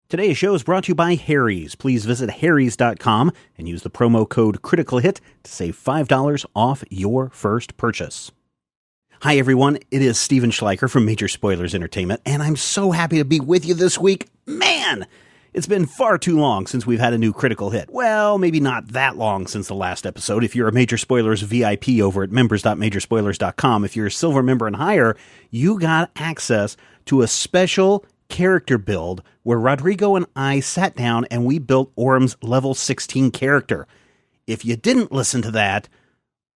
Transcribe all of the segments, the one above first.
Today's show is brought to you by Harry's. Please visit harrys.com and use the promo code CriticalHit to save $5 off your first purchase. Hi, everyone. It is Steven Schleicher from Major Spoilers Entertainment, and I'm so happy to be with you this week. Man, it's been far too long since we've had a new Critical Hit. Well, maybe not that long since the last episode. If you're a Major Spoilers VIP over at members.majorspoilers.com, if you're a silver member and higher, you got access to a special character build where Rodrigo and I sat down and we built Orm's level 16 character. If you didn't listen to that,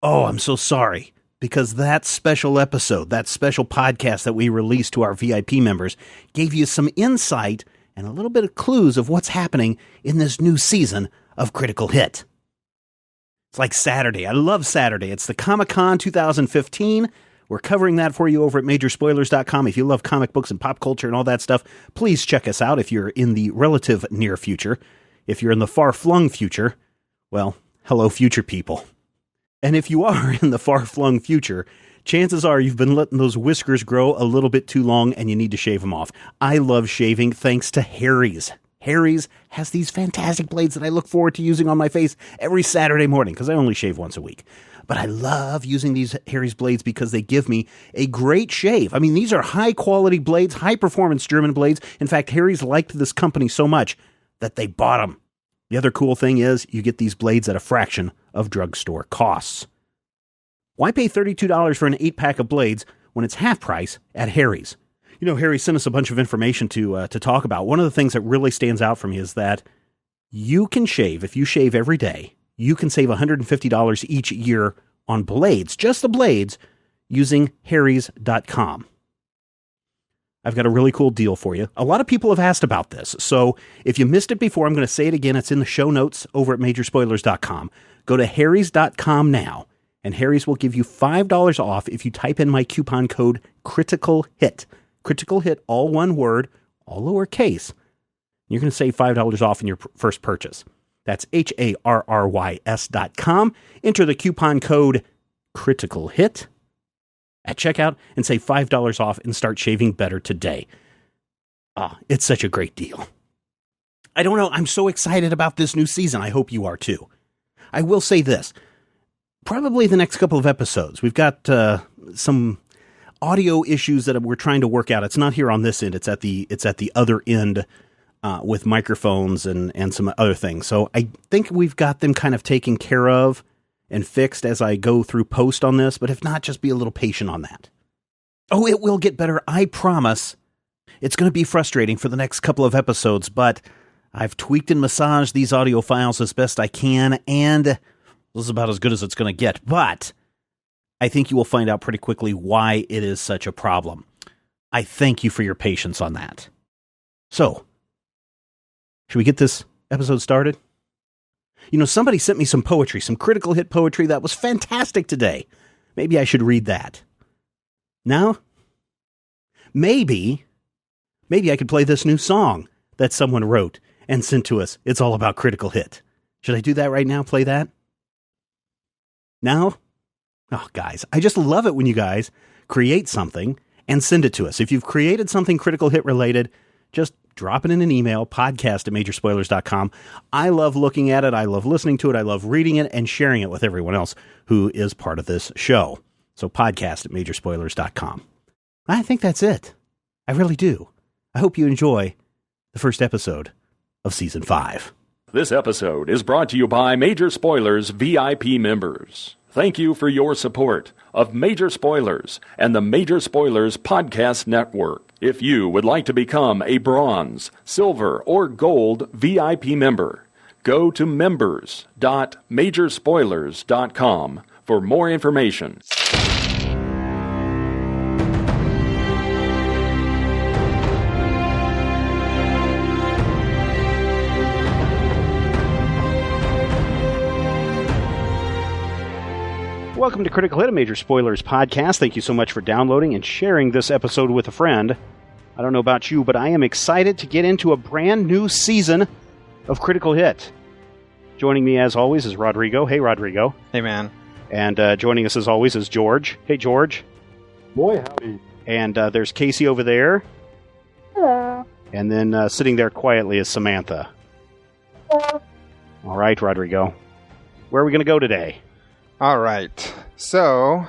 oh, I'm so sorry, because that special episode, that special podcast that we released to our VIP members gave you some insight and a little bit of clues of what's happening in this new season of Critical Hit. It's like Saturday. I love Saturday. It's the Comic-Con 2015. We're covering that for you over at majorspoilers.com. If you love comic books and pop culture and all that stuff, please check us out if you're in the relative near future. If you're in the far-flung future, well, hello, future people. And if you are in the far-flung future, chances are you've been letting those whiskers grow a little bit too long and you need to shave them off. I love shaving thanks to Harry's. Harry's has these fantastic blades that I look forward to using on my face every Saturday morning because I only shave once a week. But I love using these Harry's blades because they give me a great shave. I mean, these are high-quality blades, high-performance German blades. In fact, Harry's liked this company so much that they bought them. The other cool thing is you get these blades at a fraction of drugstore costs. Why pay $32 for an 8-pack of blades when it's half price at Harry's? You know, Harry sent us a bunch of information to talk about. One of the things that really stands out for me is that you can shave, if you shave every day, you can save $150 each year on blades, just the blades, using harrys.com. I've got a really cool deal for you. A lot of people have asked about this, so if you missed it before, I'm going to say it again. It's in the show notes over at majorspoilers.com. Go to harrys.com now, and Harry's will give you $5 off if you type in my coupon code CriticalHit. CriticalHit, all one word, all lowercase. You're going to save $5 off in your first purchase. That's harrys.com. Enter the coupon code CriticalHit at checkout and save $5 off and start shaving better today. It's such a great deal. I don't know. I'm so excited about this new season. I hope you are too. I will say this. Probably the next couple of episodes, we've got some audio issues that we're trying to work out. It's not here on this end. It's at the other end with microphones and some other things. So I think we've got them kind of taken care of and fixed as I go through post on this. But if not, just be a little patient on that. Oh, it will get better. I promise. It's going to be frustrating for the next couple of episodes, but I've tweaked and massaged these audio files as best I can, and this is about as good as it's going to get. But I think you will find out pretty quickly why it is such a problem. I thank you for your patience on that. So, should we get this episode started? You know, somebody sent me some poetry, some Critical Hit poetry that was fantastic today. Maybe I should read that. Now, maybe I could play this new song that someone wrote and sent to us. It's all about Critical Hit. Should I do that right now? Play that? Now? Oh, guys, I just love it when you guys create something and send it to us. If you've created something Critical Hit related, just drop it in an email, podcast@majorspoilers.com. I love looking at it. I love listening to it. I love reading it and sharing it with everyone else who is part of this show. So podcast@majorspoilers.com. I think that's it. I really do. I hope you enjoy the first episode of Season 5. This episode is brought to you by Major Spoilers VIP members. Thank you for your support of Major Spoilers and the Major Spoilers Podcast Network. If you would like to become a bronze, silver, or gold VIP member, go to members.majorspoilers.com for more information. Welcome to Critical Hit, a Major Spoilers podcast. Thank you so much for downloading and sharing this episode with a friend. I don't know about you, but I am excited to get into a brand new season of Critical Hit. Joining me, as always, is Rodrigo. Hey, Rodrigo. Hey, man. And joining us, as always, is George. Hey, George. Boy, howdy. And there's Casey over there. Hello. And then sitting there quietly is Samantha. All right, Rodrigo. Where are we going to go today? All right. So,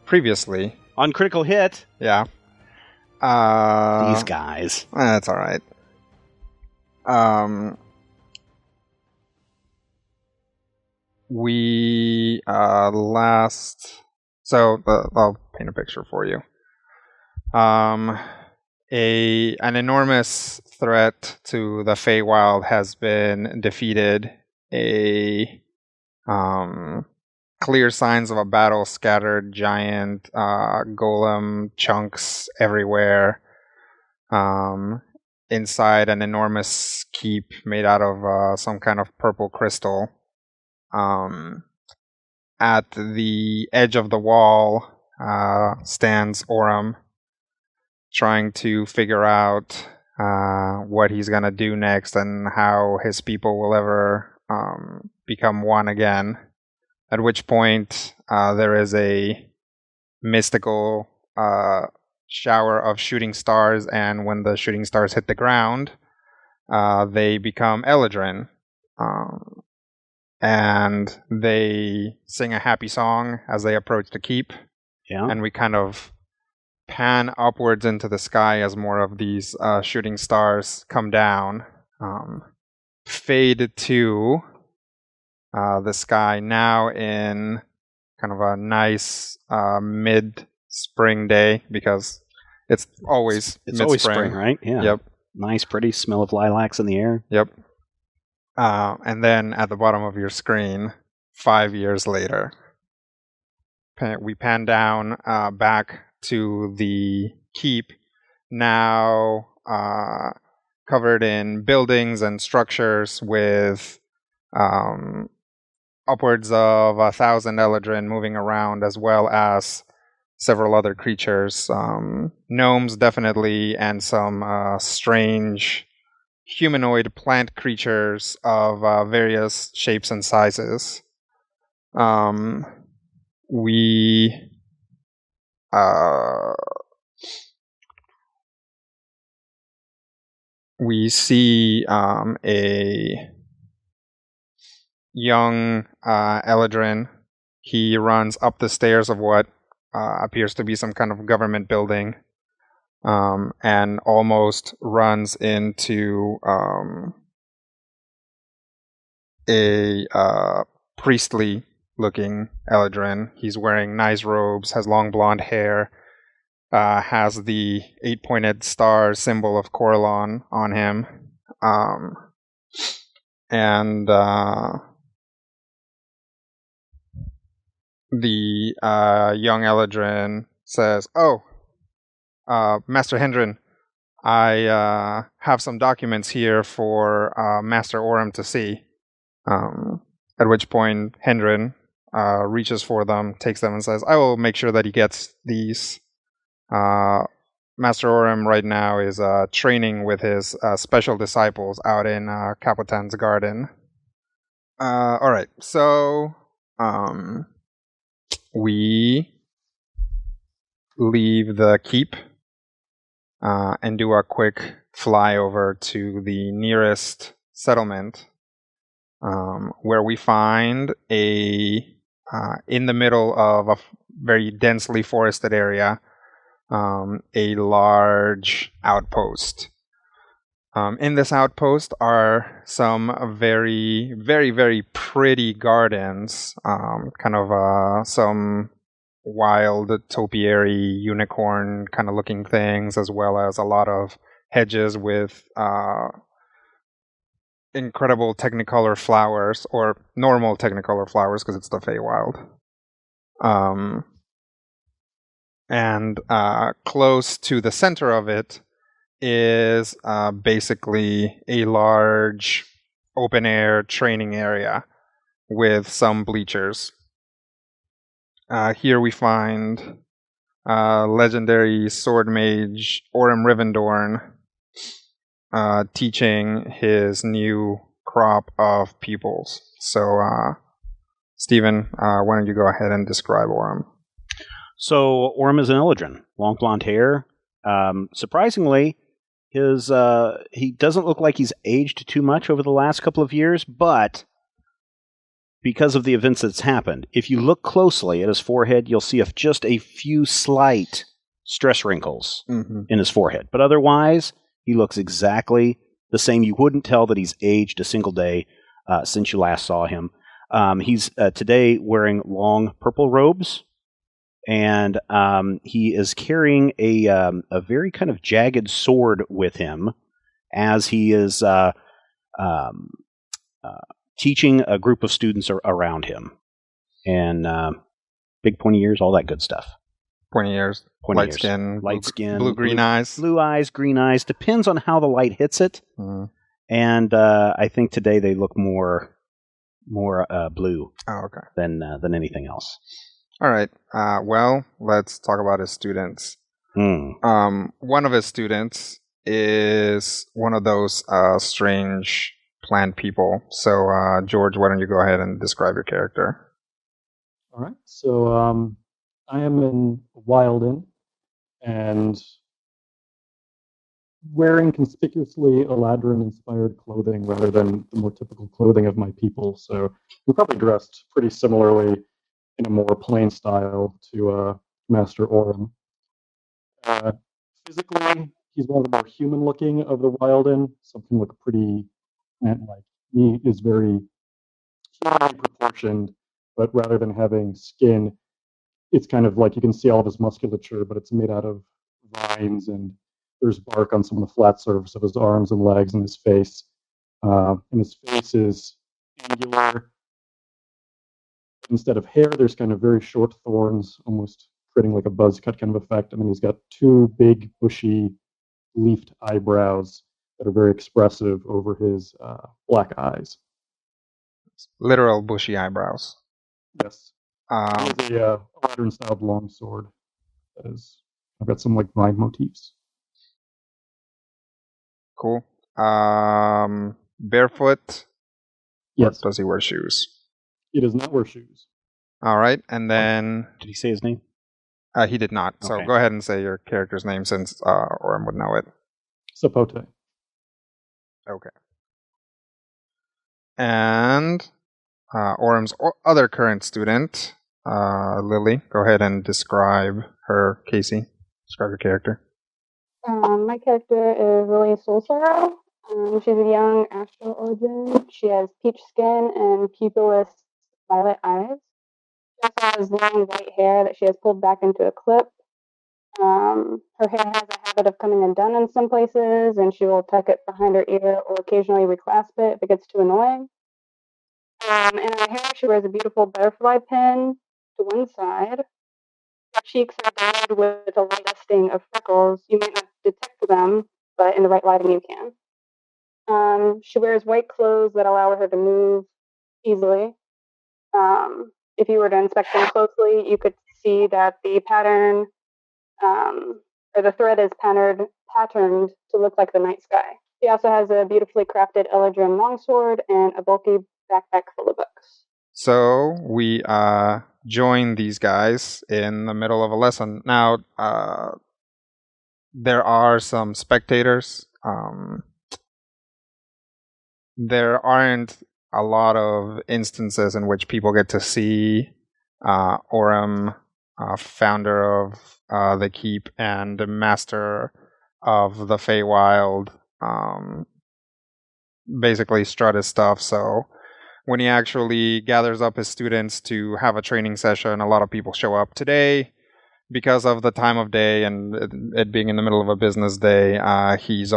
previously... On Critical Hit? Yeah. These guys. That's all right. We last... So, I'll paint a picture for you. An enormous threat to the Feywild has been defeated. Clear signs of a battle scattered, giant golem chunks everywhere. Inside an enormous keep made out of some kind of purple crystal. At the edge of the wall stands Orem, trying to figure out what he's going to do next and how his people will ever become one again. At which point there is a mystical shower of shooting stars, and when the shooting stars hit the ground, they become Eladrin. And they sing a happy song as they approach the keep. Yeah. And we kind of pan upwards into the sky as more of these shooting stars come down. Fade to the sky now in kind of a nice mid-spring day, because it's always spring, right? Yeah. Yep. Nice, pretty smell of lilacs in the air. Yep. And then at the bottom of your screen, 5 years later, we pan down back to the keep, now covered in buildings and structures with upwards of 1,000 Eladrin moving around, as well as several other creatures, gnomes definitely, and some strange humanoid plant creatures of various shapes and sizes. We see a young Eladrin. He runs up the stairs of what appears to be some kind of government building. And almost runs into a priestly-looking Eladrin. He's wearing nice robes, has long blonde hair, has the 8-pointed star symbol of Corellon on him, and the young Eladrin says, "Oh, Master Hendren, I have some documents here for Master Orem to see." At which point Hendren reaches for them, takes them, and says, "I will make sure that he gets these. Master Orem right now is training with his special disciples out in Capotan's garden." Alright, so we leave the keep and do a quick flyover to the nearest settlement, where we find in the middle of a very densely forested area, a large outpost. In this outpost are some very, very, very pretty gardens, kind of some wild topiary unicorn kind of looking things, as well as a lot of hedges with incredible technicolor flowers, or normal technicolor flowers because it's the Feywild. And close to the center of it is basically a large open-air training area with some bleachers. Here we find legendary sword mage Orem Rivendorn teaching his new crop of pupils. So, Stephen, why don't you go ahead and describe Orem? So, Orem is an Eladrin. Long blonde hair, Surprisingly, he doesn't look like he's aged too much over the last couple of years, but because of the events that's happened, if you look closely at his forehead, you'll see just a few slight stress wrinkles in his forehead. But otherwise, he looks exactly the same. You wouldn't tell that he's aged a single day since you last saw him. He's today wearing long purple robes, and he is carrying a very kind of jagged sword with him as he is teaching a group of students around him. And big pointy ears, all that good stuff. Pointy ears, light skin, blue-green eyes. Blue eyes, green eyes. Depends on how the light hits it. And I think today they look more blue than anything else. All right. Well, let's talk about his students. One of his students is one of those strange plant people. So, George, why don't you go ahead and describe your character? All right. So, I am in Wildin and wearing conspicuously Eladrin-inspired clothing rather than the more typical clothing of my people. So, we're probably dressed pretty similarly in a more plain style to Master Orem. Physically, he's one of the more human-looking of the Wildin. Something look pretty plant-like. He is very humanly proportioned, but rather than having skin, it's kind of like you can see all of his musculature, but it's made out of vines, and there's bark on some of the flat surface of his arms and legs and his face. And his face is angular. Instead of hair, there's kind of very short thorns, almost creating like a buzz cut kind of effect. And then he's got two big, bushy, leafed eyebrows that are very expressive over his black eyes. Literal bushy eyebrows. Yes. He has a Eladrin-styled longsword that is, I've got some like vine motifs. Cool. Barefoot? Yes. Or does he wear shoes? He does not wear shoes. All right, and then... Did he say his name? He did not. So go ahead and say your character's name since Orem would know it. Sapote. Okay. And Orem's other current student, Lily. Go ahead and describe her, Casey. Describe your character. My character is Lily Soulsorrow. She's a young astral origin. She has peach skin and pupilless violet eyes. She also has long white hair that she has pulled back into a clip. Her hair has a habit of coming undone in some places, and she will tuck it behind her ear or occasionally reclasp it if it gets too annoying. In her hair, she wears a beautiful butterfly pin to one side. Her cheeks are dotted with a light dusting of freckles. You might not detect them, but in the right lighting you can. She wears white clothes that allow her to move easily. If you were to inspect them closely, you could see that the pattern, or the thread is patterned to look like the night sky. She also has a beautifully crafted Eladrin longsword and a bulky backpack full of books. So we join these guys in the middle of a lesson. Now, there are some spectators. There aren't a lot of instances in which people get to see Orem, founder of the Keep and master of the Feywild, basically strut his stuff. So when he actually gathers up his students to have a training session, a lot of people show up. Today, because of the time of day and it being in the middle of a business day, we've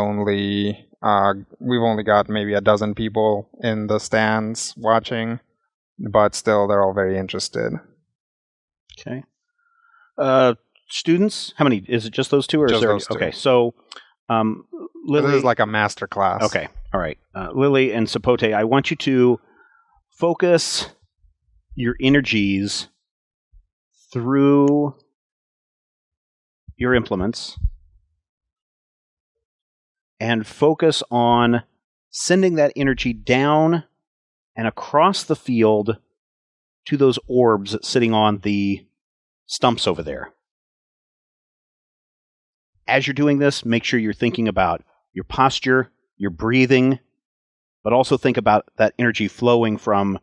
only got maybe a dozen people in the stands watching, but still they're all very interested. Okay. Students, how many? Is it just those two? Or just is there? Those two. Okay, so Lily... This is like a master class. Okay, all right. Lily and Sapote, I want you to focus your energies through your implements and focus on sending that energy down and across the field to those orbs sitting on the stumps over there. as you're doing this, make sure you're thinking about your posture, your breathing, but also think about that energy flowing from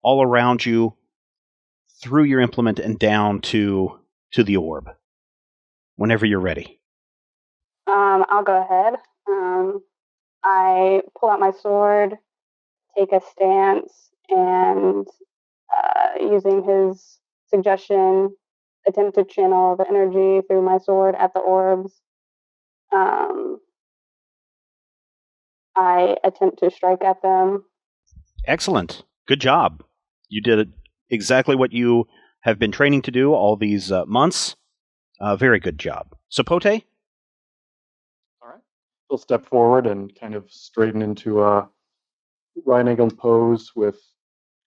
all around you through your implement and down to the orb. Whenever you're ready. I'll go ahead. I pull out my sword, take a stance, and using his suggestion, attempt to channel the energy through my sword at the orbs. I attempt to strike at them. Excellent. Good job. You did exactly what you have been training to do all these months. Very good job. Sapote? All right. He'll step forward and kind of straighten into a right angled pose with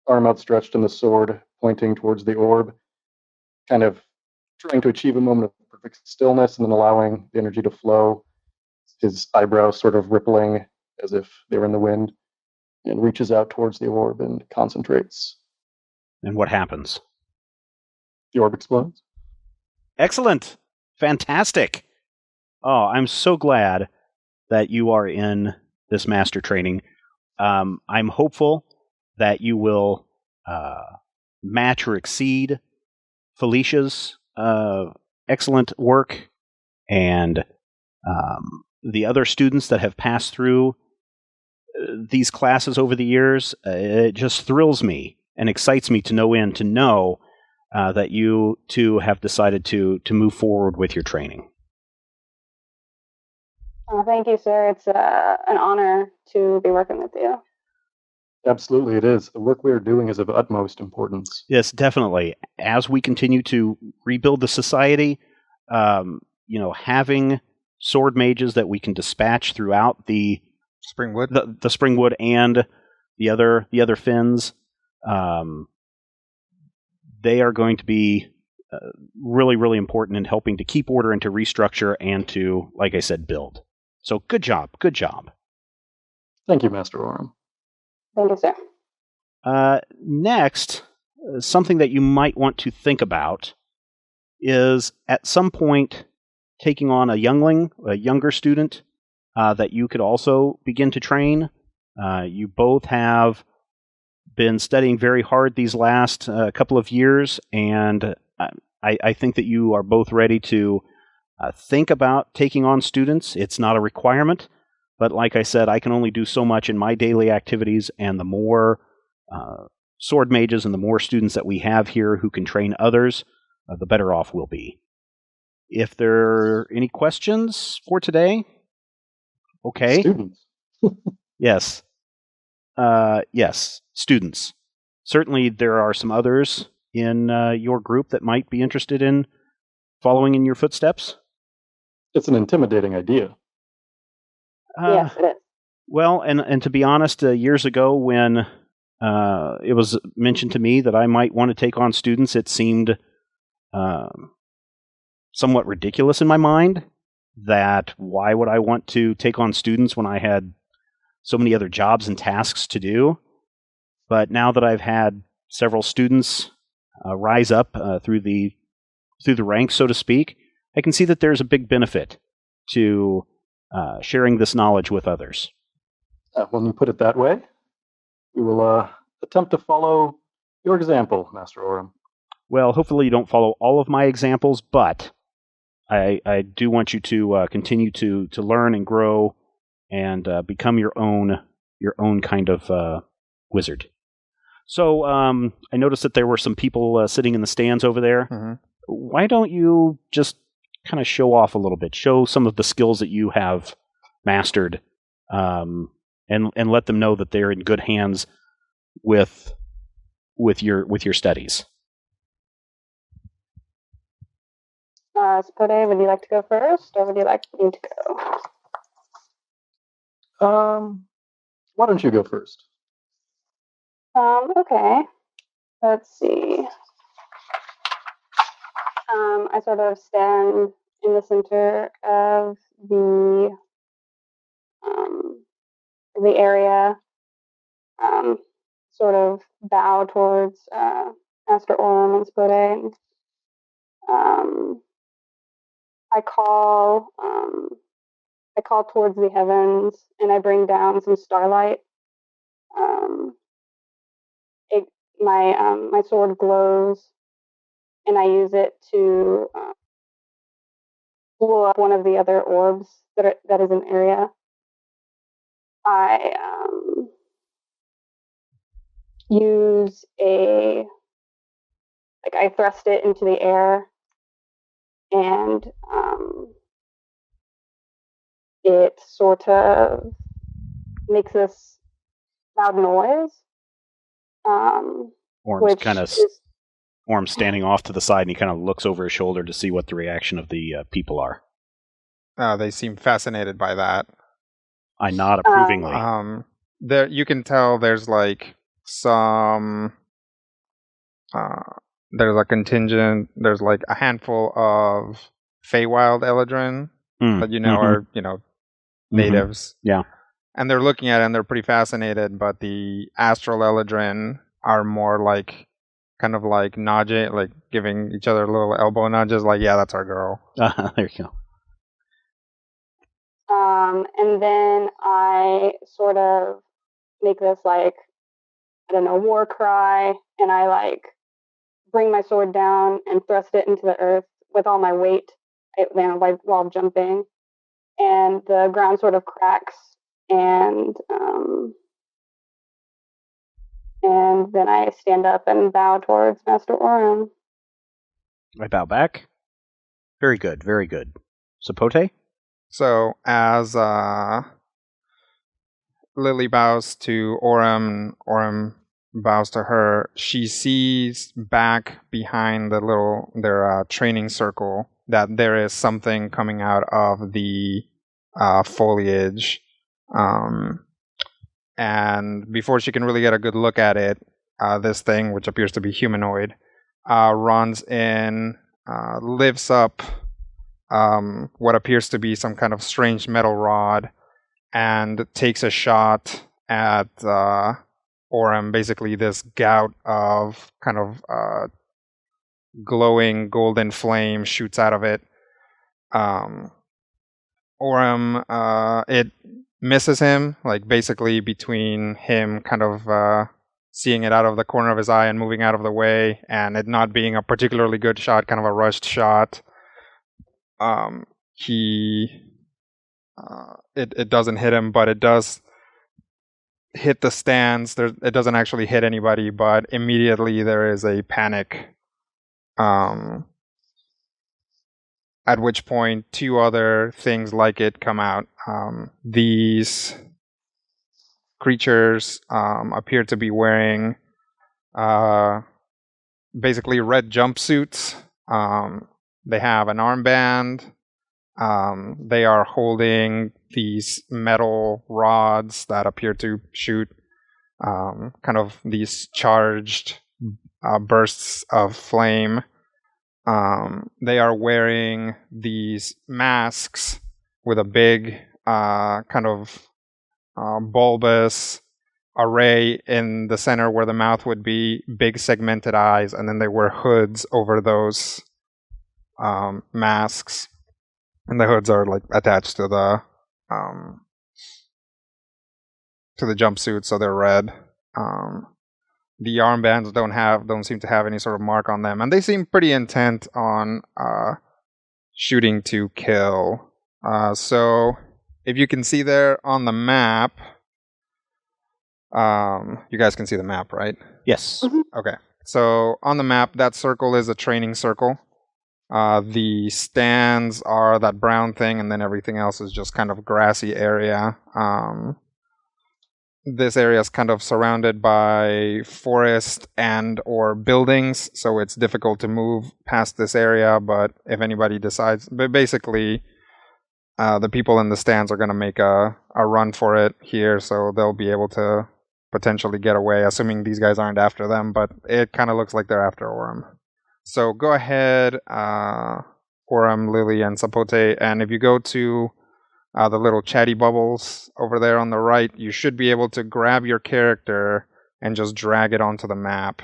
arm outstretched and the sword pointing towards the orb, kind of trying to achieve a moment of perfect stillness and then allowing the energy to flow, his eyebrows sort of rippling as if they were in the wind, and reaches out towards the orb and concentrates. And what happens? The orb explodes. Excellent. Fantastic. Oh, I'm so glad that you are in this master training. I'm hopeful that you will match or exceed Felicia's excellent work and the other students that have passed through these classes over the years. It just thrills me and excites me to no end to know that you two have decided to move forward with your training. Thank you, sir. It's an honor to be working with you. Absolutely, it is. The work we are doing is of utmost importance. Yes, definitely. As we continue to rebuild the society, having sword mages that we can dispatch throughout the Springwood, the Springwood and the other Finns, they are going to be really, really important in helping to keep order and to restructure and to, like I said, build. So good job. Good job. Thank you, Master Orem. Thank you, sir. Next, something that you might want to think about is at some point taking on a younger student that you could also begin to train. You both have been studying very hard these last couple of years, and I think that you are both ready to think about taking on students. It's not a requirement, but like I said, I can only do so much in my daily activities, and the more sword mages and the more students that we have here who can train others, the better off we'll be. If there are any questions for today? Okay. Students. Yes. Yes, students. Certainly there are some others in your group that might be interested in following in your footsteps. It's an intimidating idea. Yes, it is. Well, and to be honest, years ago when it was mentioned to me that I might want to take on students, it seemed somewhat ridiculous in my mind that why would I want to take on students when I had so many other jobs and tasks to do. But now that I've had several students rise up through the ranks, so to speak, I can see that there's a big benefit to sharing this knowledge with others. When you put it that way, we will attempt to follow your example, Master Orem. Well, hopefully you don't follow all of my examples, but I do want you to continue to learn and grow and become your own kind of wizard. So I noticed that there were some people sitting in the stands over there. Mm-hmm. Why don't you just kind of show off a little bit, show some of the skills that you have mastered, and let them know that they're in good hands with your studies. Spode, would you like to go first, or would you like me to go? Why don't you go first? Okay. Let's see. I sort of stand in the center of the area, sort of bow towards Master Orem and Spode. I call towards the heavens, and I bring down some starlight. My sword glows, and I use it to blow up one of the other orbs that is an area. I use I thrust it into the air, and it sort of makes this loud noise. Orm's standing off to the side, and he kind of looks over his shoulder to see what the reaction of the people are. They seem fascinated by that. I nod approvingly. There, you can tell there's like some. There's a contingent. There's like a handful of Feywild Eladrin that are natives. Yeah, and they're looking at it and they're pretty fascinated. But the Astral Eladrin are more like kind of like nudging, like giving each other little elbow nudges, like, "Yeah, that's our girl." There you go. And then I sort of make this war cry, and I bring my sword down and thrust it into the earth with all my weight, while jumping, and the ground sort of cracks, and then I stand up and bow towards Master Orem. I bow back. Very good, very good. Sapote? So as Lily bows to Orem, Orem bows to her, she sees back behind their training circle that there is something coming out of the foliage. And before she can really get a good look at it, this thing, which appears to be humanoid, runs in, lifts up what appears to be some kind of strange metal rod, and takes a shot at Orem. Basically, this gout of kind of glowing golden flame shoots out of it. Orem, it misses him, like basically between him kind of seeing it out of the corner of his eye and moving out of the way, and it not being a particularly good shot, kind of a rushed shot. It doesn't hit him, but it does hit the stands. It doesn't actually hit anybody, but immediately there is a panic. At which point, two other things like it come out. These creatures appear to be wearing basically red jumpsuits. They have an armband. They are holding these metal rods that appear to shoot kind of these charged bursts of flame. They are wearing these masks with a big kind of bulbous array in the center where the mouth would be, big segmented eyes, and then they wear hoods over those masks, and the hoods are like attached to the jumpsuit, so they're red. The armbands don't seem to have any sort of mark on them, and they seem pretty intent on shooting to kill. So if you can see there on the map, you guys can see the map, right? Yes. Mm-hmm. Okay. So on the map, that circle is a training circle. The stands are that brown thing, and then everything else is just kind of grassy area. This area is kind of surrounded by forest and or buildings, so it's difficult to move past this area, but if anybody decides... But basically, the people in the stands are going to make a run for it here, so they'll be able to potentially get away, assuming these guys aren't after them, but it kind of looks like they're after Orem. So go ahead, Orem, Lily, and Sapote, and if you go to the little chatty bubbles over there on the right, you should be able to grab your character and just drag it onto the map.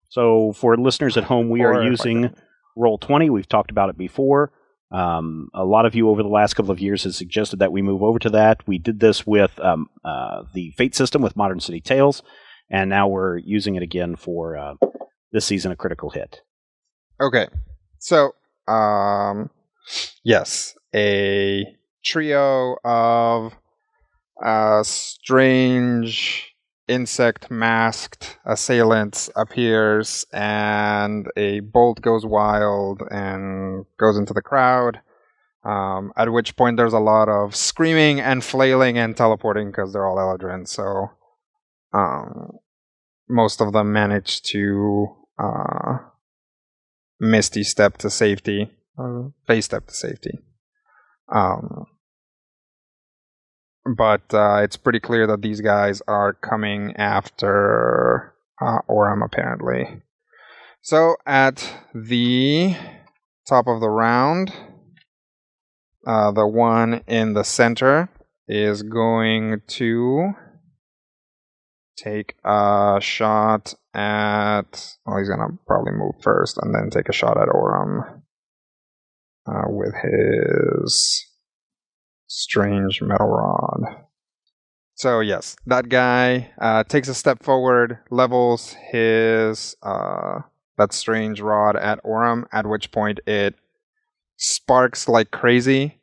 So for listeners at home, we are using Roll20. We've talked about it before. A lot of you over the last couple of years have suggested that we move over to that. We did this with the Fate system with Modern City Tales, and now we're using it again for this season of Critical Hit. Okay, so yes, a trio of strange insect masked assailants appears, and a bolt goes wild and goes into the crowd, at which point there's a lot of screaming and flailing and teleporting because they're all Eldrin, so most of them manage to Misty step to safety, Face step to safety. But it's pretty clear that these guys are coming after Orem, apparently. So at the top of the round, the one in the center is going to take a shot at... Well, he's going to probably move first and then take a shot at Orem with his strange metal rod. So yes, that guy takes a step forward, levels his that strange rod at Orem, at which point it sparks like crazy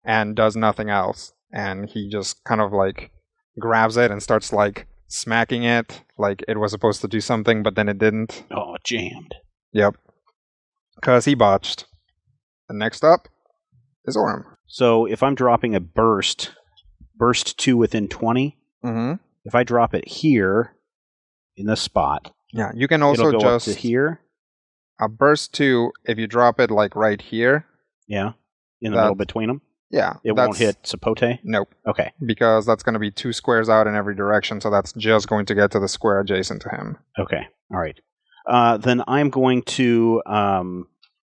and does nothing else. And he just kind of like grabs it and starts like smacking it like it was supposed to do something, but then it didn't. Oh, it jammed. Yep. Because he botched. And next up is Orem. So if I'm dropping a burst 2 within 20, if I drop it here in this spot, yeah, you can also it'll go just up to here. A burst 2, if you drop it like right here, yeah, in the middle between them, yeah, it won't hit Sapote. Nope. Okay, because that's going to be 2 squares out in every direction, so that's just going to get to the square adjacent to him. Okay, all right. Then I'm going to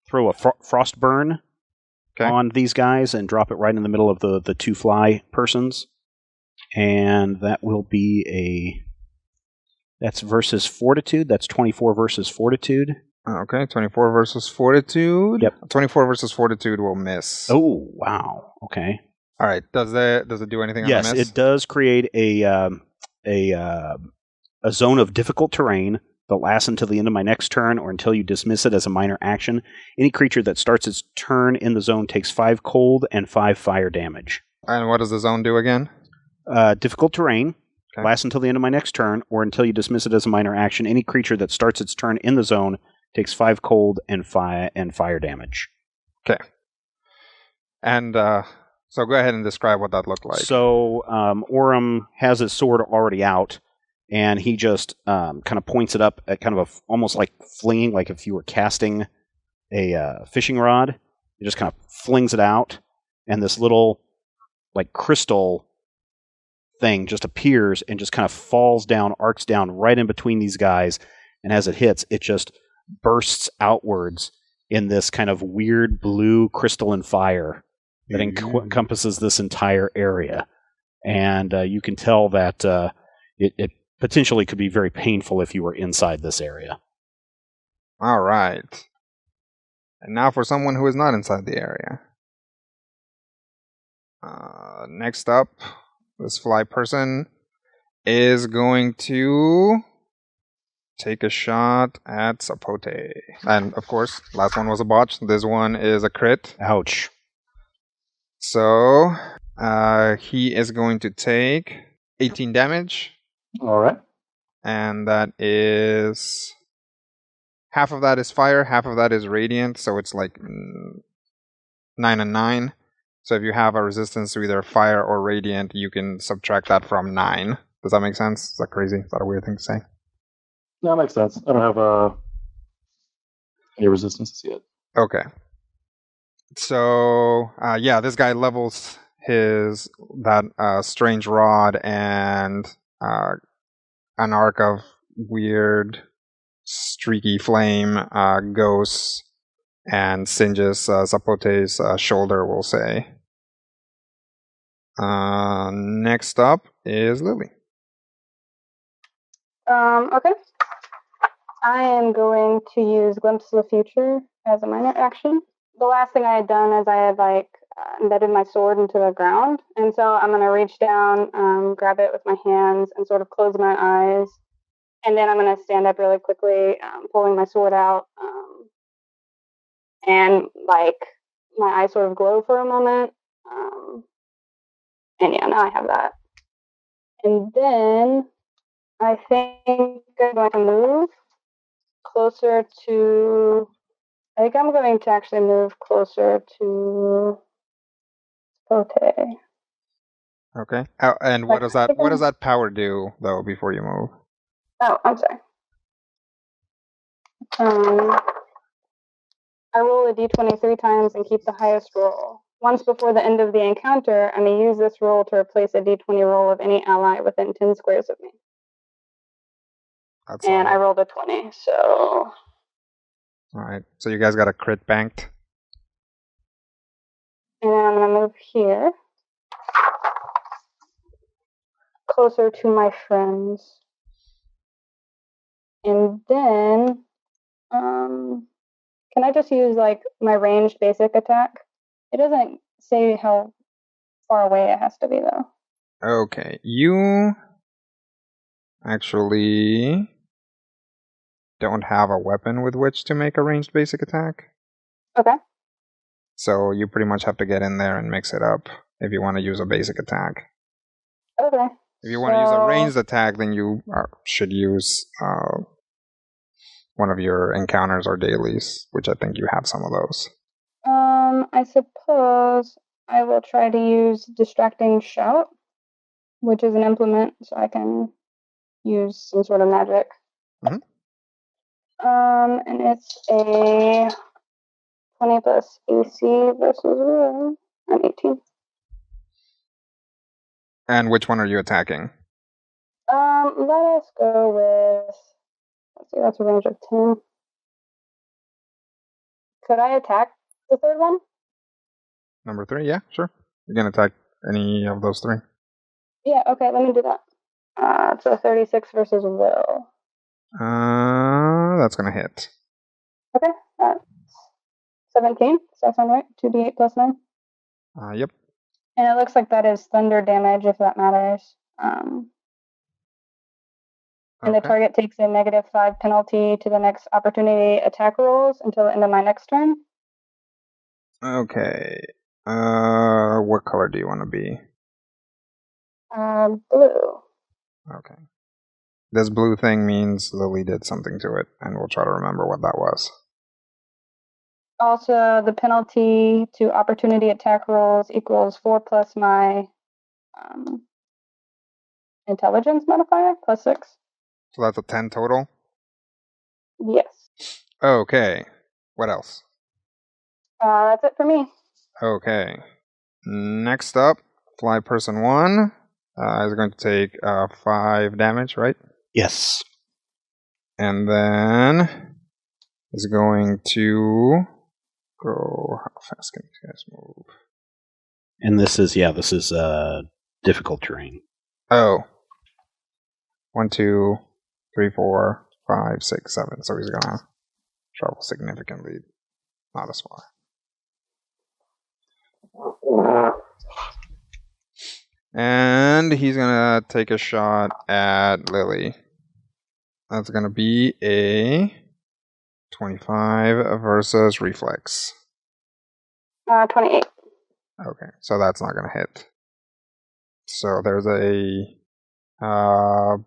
throw a frost burn. Okay. On these guys and drop it right in the middle of the 2 fly persons. And that will be that's versus fortitude. That's 24 versus fortitude. Okay, 24 versus fortitude. Yep. 24 versus fortitude will miss. Oh, wow. Okay. All right. Does it do anything on the miss? Yes, it does create a zone of difficult terrain that lasts until the end of my next turn or until you dismiss it as a minor action. Any creature that starts its turn in the zone takes 5 cold and 5 fire damage. And what does the zone do again? Difficult terrain. Okay. Lasts until the end of my next turn or until you dismiss it as a minor action. Any creature that starts its turn in the zone takes 5 cold and fire damage. Okay. And so go ahead and describe what that looked like. So Orem has his sword already out. And he just kind of points it up at kind of almost like flinging, like if you were casting a fishing rod. He just kind of flings it out, and this little like crystal thing just appears and just kind of falls down, arcs down right in between these guys. And as it hits, it just bursts outwards in this kind of weird blue crystalline fire that encompasses this entire area. And you can tell that it potentially could be very painful if you were inside this area. All right. And now for someone who is not inside the area. Next up, this fly person is going to take a shot at Sapote. And of course, last one was a botch. This one is a crit. Ouch. So he is going to take 18 damage. All right. And that is... half of that is fire, half of that is radiant, so it's like 9 and 9. So if you have a resistance to either fire or radiant, you can subtract that from 9. Does that make sense? Is that crazy? Is that a weird thing to say? No, that makes sense. I don't have any resistances yet. Okay. So, yeah, this guy levels that strange rod, and an arc of weird streaky flame goes and singes Sapote's shoulder, we'll say. Next up is Lily. Okay. I am going to use Glimpse of the Future as a minor action. The last thing I had done is I had embedded my sword into the ground, and so I'm going to reach down, grab it with my hands, and sort of close my eyes, and then I'm going to stand up really quickly, pulling my sword out, and my eyes sort of glow for a moment, and yeah, now I have that. And then I think I'm going to move closer to. I think I'm going to actually move closer to Pote. Okay. And what does that power do though? Before you move. Oh, I'm sorry. I roll a d20 3 times and keep the highest roll. Once before the end of the encounter, I may use this roll to replace a d20 roll of any ally within 10 squares of me. And I rolled a 20, so. Alright, so you guys got a crit banked. And then I'm going to move here. Closer to my friends. And then, can I just use my ranged basic attack? It doesn't say how far away it has to be though. Okay, you actually don't have a weapon with which to make a ranged basic attack. Okay. So you pretty much have to get in there and mix it up if you want to use a basic attack. Okay. If you want to use a ranged attack, then you should use one of your encounters or dailies, which I think you have some of those. I suppose I will try to use Distracting Shout, which is an implement, so I can use some sort of magic. Mm-hmm. And it's a 20 plus AC versus will. I'm 18. And which one are you attacking? Let us go with. Let's see, that's a range of 10. Could I attack the third one? Number 3, yeah, sure. You can attack any of those 3. Yeah, okay, let me do that. It's a 36 versus will. That's gonna hit. Okay, 17. Does that sound right? 2d8 plus 9? Yep. And it looks like that is thunder damage, if that matters. And the target takes a -5 penalty to the next opportunity attack rolls until the end of my next turn. Okay. What color do you want to be? Blue. Okay. This blue thing means Lily did something to it, and we'll try to remember what that was. Also, the penalty to opportunity attack rolls equals 4 plus my intelligence modifier, plus 6. So that's a 10 total? Yes. Okay. What else? That's it for me. Okay. Next up, Fly Person 1 is going to take 5 damage, right? Yes. And then is going to go. How fast can these guys move? And this is difficult terrain. Oh. 1, 2, 3, 4, 5, 6, 7. So he's gonna travel significantly, not as far. And he's gonna take a shot at Lily. That's gonna be a 25 versus reflex. 28. Okay, so that's not gonna hit. So there's a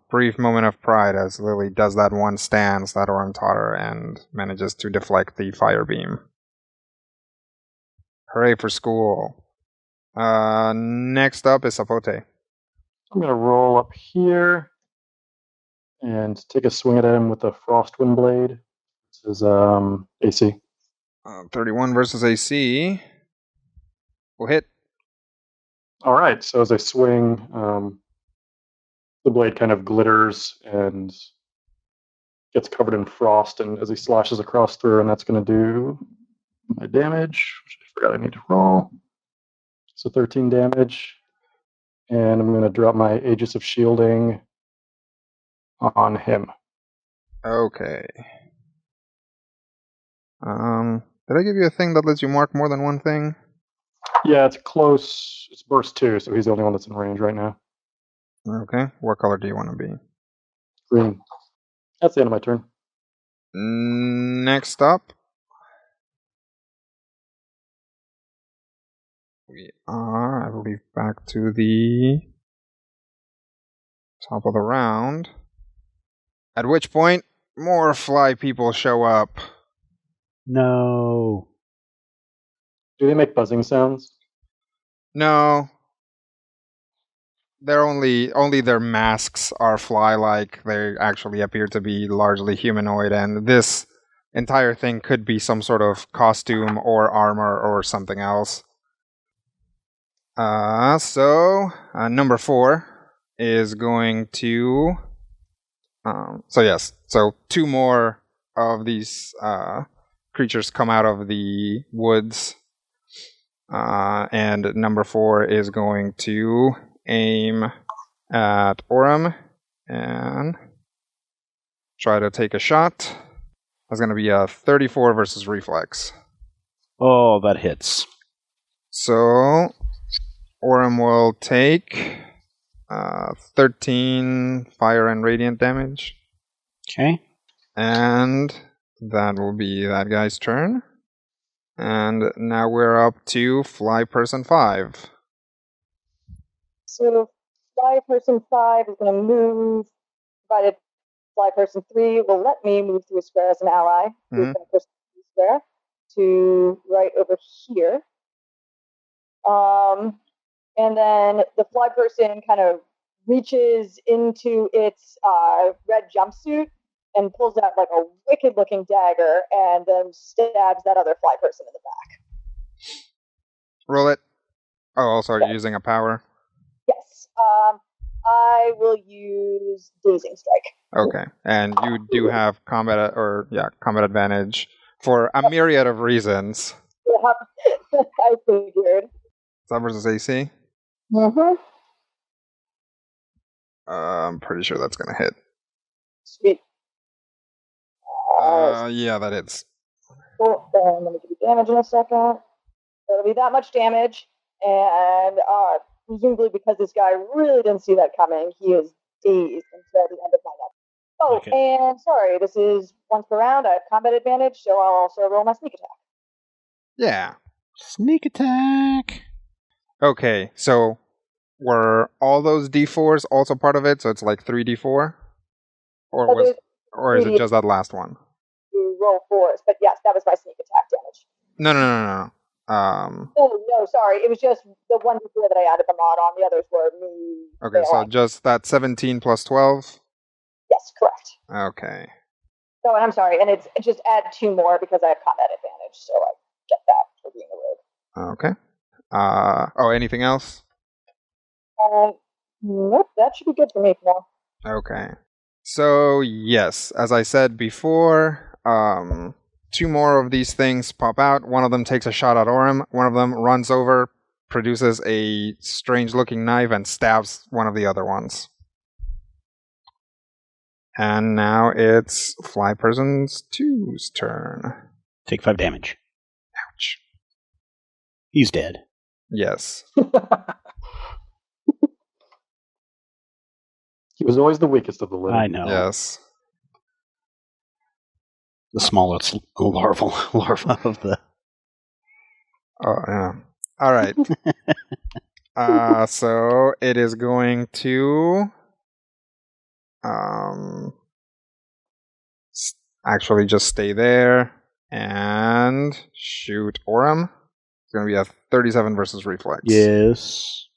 brief moment of pride as Lily does that one stance that Oren taught her and manages to deflect the fire beam. Hooray for school. Next up is Sapote. I'm going to roll up here and take a swing at him with a Frostwind Blade. This is AC. 31 versus AC. Will hit. All right, so as I swing, the blade kind of glitters and gets covered in frost, and as he slashes across through, and that's going to do my damage, which I forgot I need to roll. So 13 damage, and I'm going to drop my Aegis of Shielding on him. Okay. Did I give you a thing that lets you mark more than one thing? Yeah, it's close. It's burst 2, so he's the only one that's in range right now. Okay. What color do you want to be? Green. That's the end of my turn. Next up, we are, I believe, back to the top of the round. At which point, more fly people show up. No. Do they make buzzing sounds? No. They're only their masks are fly-like. They actually appear to be largely humanoid, and this entire thing could be some sort of costume or armor or something else. So number 4 is going to... So 2 more of these creatures come out of the woods. And number 4 is going to aim at Orem and try to take a shot. That's going to be a 34 versus reflex. Oh, that hits. So Orem will take 13 fire and radiant damage. Okay. And that will be that guy's turn. And now we're up to Fly Person 5. So Fly Person 5 is going to move, provided Fly Person 3 will let me move through a square as an ally. Move Fly Person 3 square to right over here. And then the Fly Person kind of reaches into its red jumpsuit and pulls out like a wicked-looking dagger and then stabs that other Fly Person in the back. Roll it. Oh, also, are you using a power? Yes. I will use Dazing Strike. Okay, and you do have combat advantage for a myriad of reasons. Yeah, I figured. Is that versus AC? Mm-hmm. I'm pretty sure that's gonna hit. Sweet. Yeah, that hits. Cool. Then let me give you damage in a second. That'll be that much damage, and presumably because this guy really didn't see that coming, he is dazed until the end of my next. Oh, Okay. and sorry, this is once per round. I have combat advantage, so I'll also roll my sneak attack. Yeah. Sneak attack. Okay, so were all those D4s also part of it? So it's like 3D4? Or is it just that last one? You roll 4s, but yes, that was my sneak attack damage. No. Oh, no, sorry. It was just the one before that I added the mod on. The others were me. Okay, so just that 17 plus 12? Yes, correct. Okay. Oh, and I'm sorry, and it's just add 2 more because I have combat advantage, so I get that for being a rogue. Okay. Anything else? Nope, that should be good for me for now. Okay. So, yes, as I said before, 2 more of these things pop out. One of them takes a shot at Orem. One of them runs over, produces a strange-looking knife, and stabs one of the other ones. And now it's Fly Person's 2's turn. Take 5 damage. Ouch. He's dead. Yes. He was always the weakest of the litter. I know. Yes. The smallest larva of the... Oh, yeah. All right. So it is going to actually just stay there and shoot Orem. It's going to be a 37 versus reflex. Yes.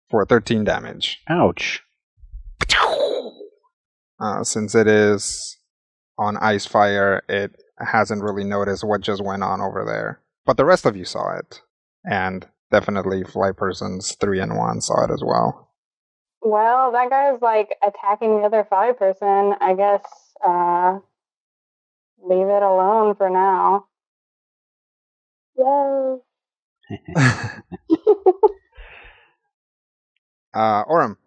For 13 damage. Ouch. Since it is on ice fire, it hasn't really noticed what just went on over there. But the rest of you saw it. And definitely Fly Person's 3 and 1 saw it as well. Well, that guy's like attacking the other Fly Person. I guess leave it alone for now. Yay. Orem.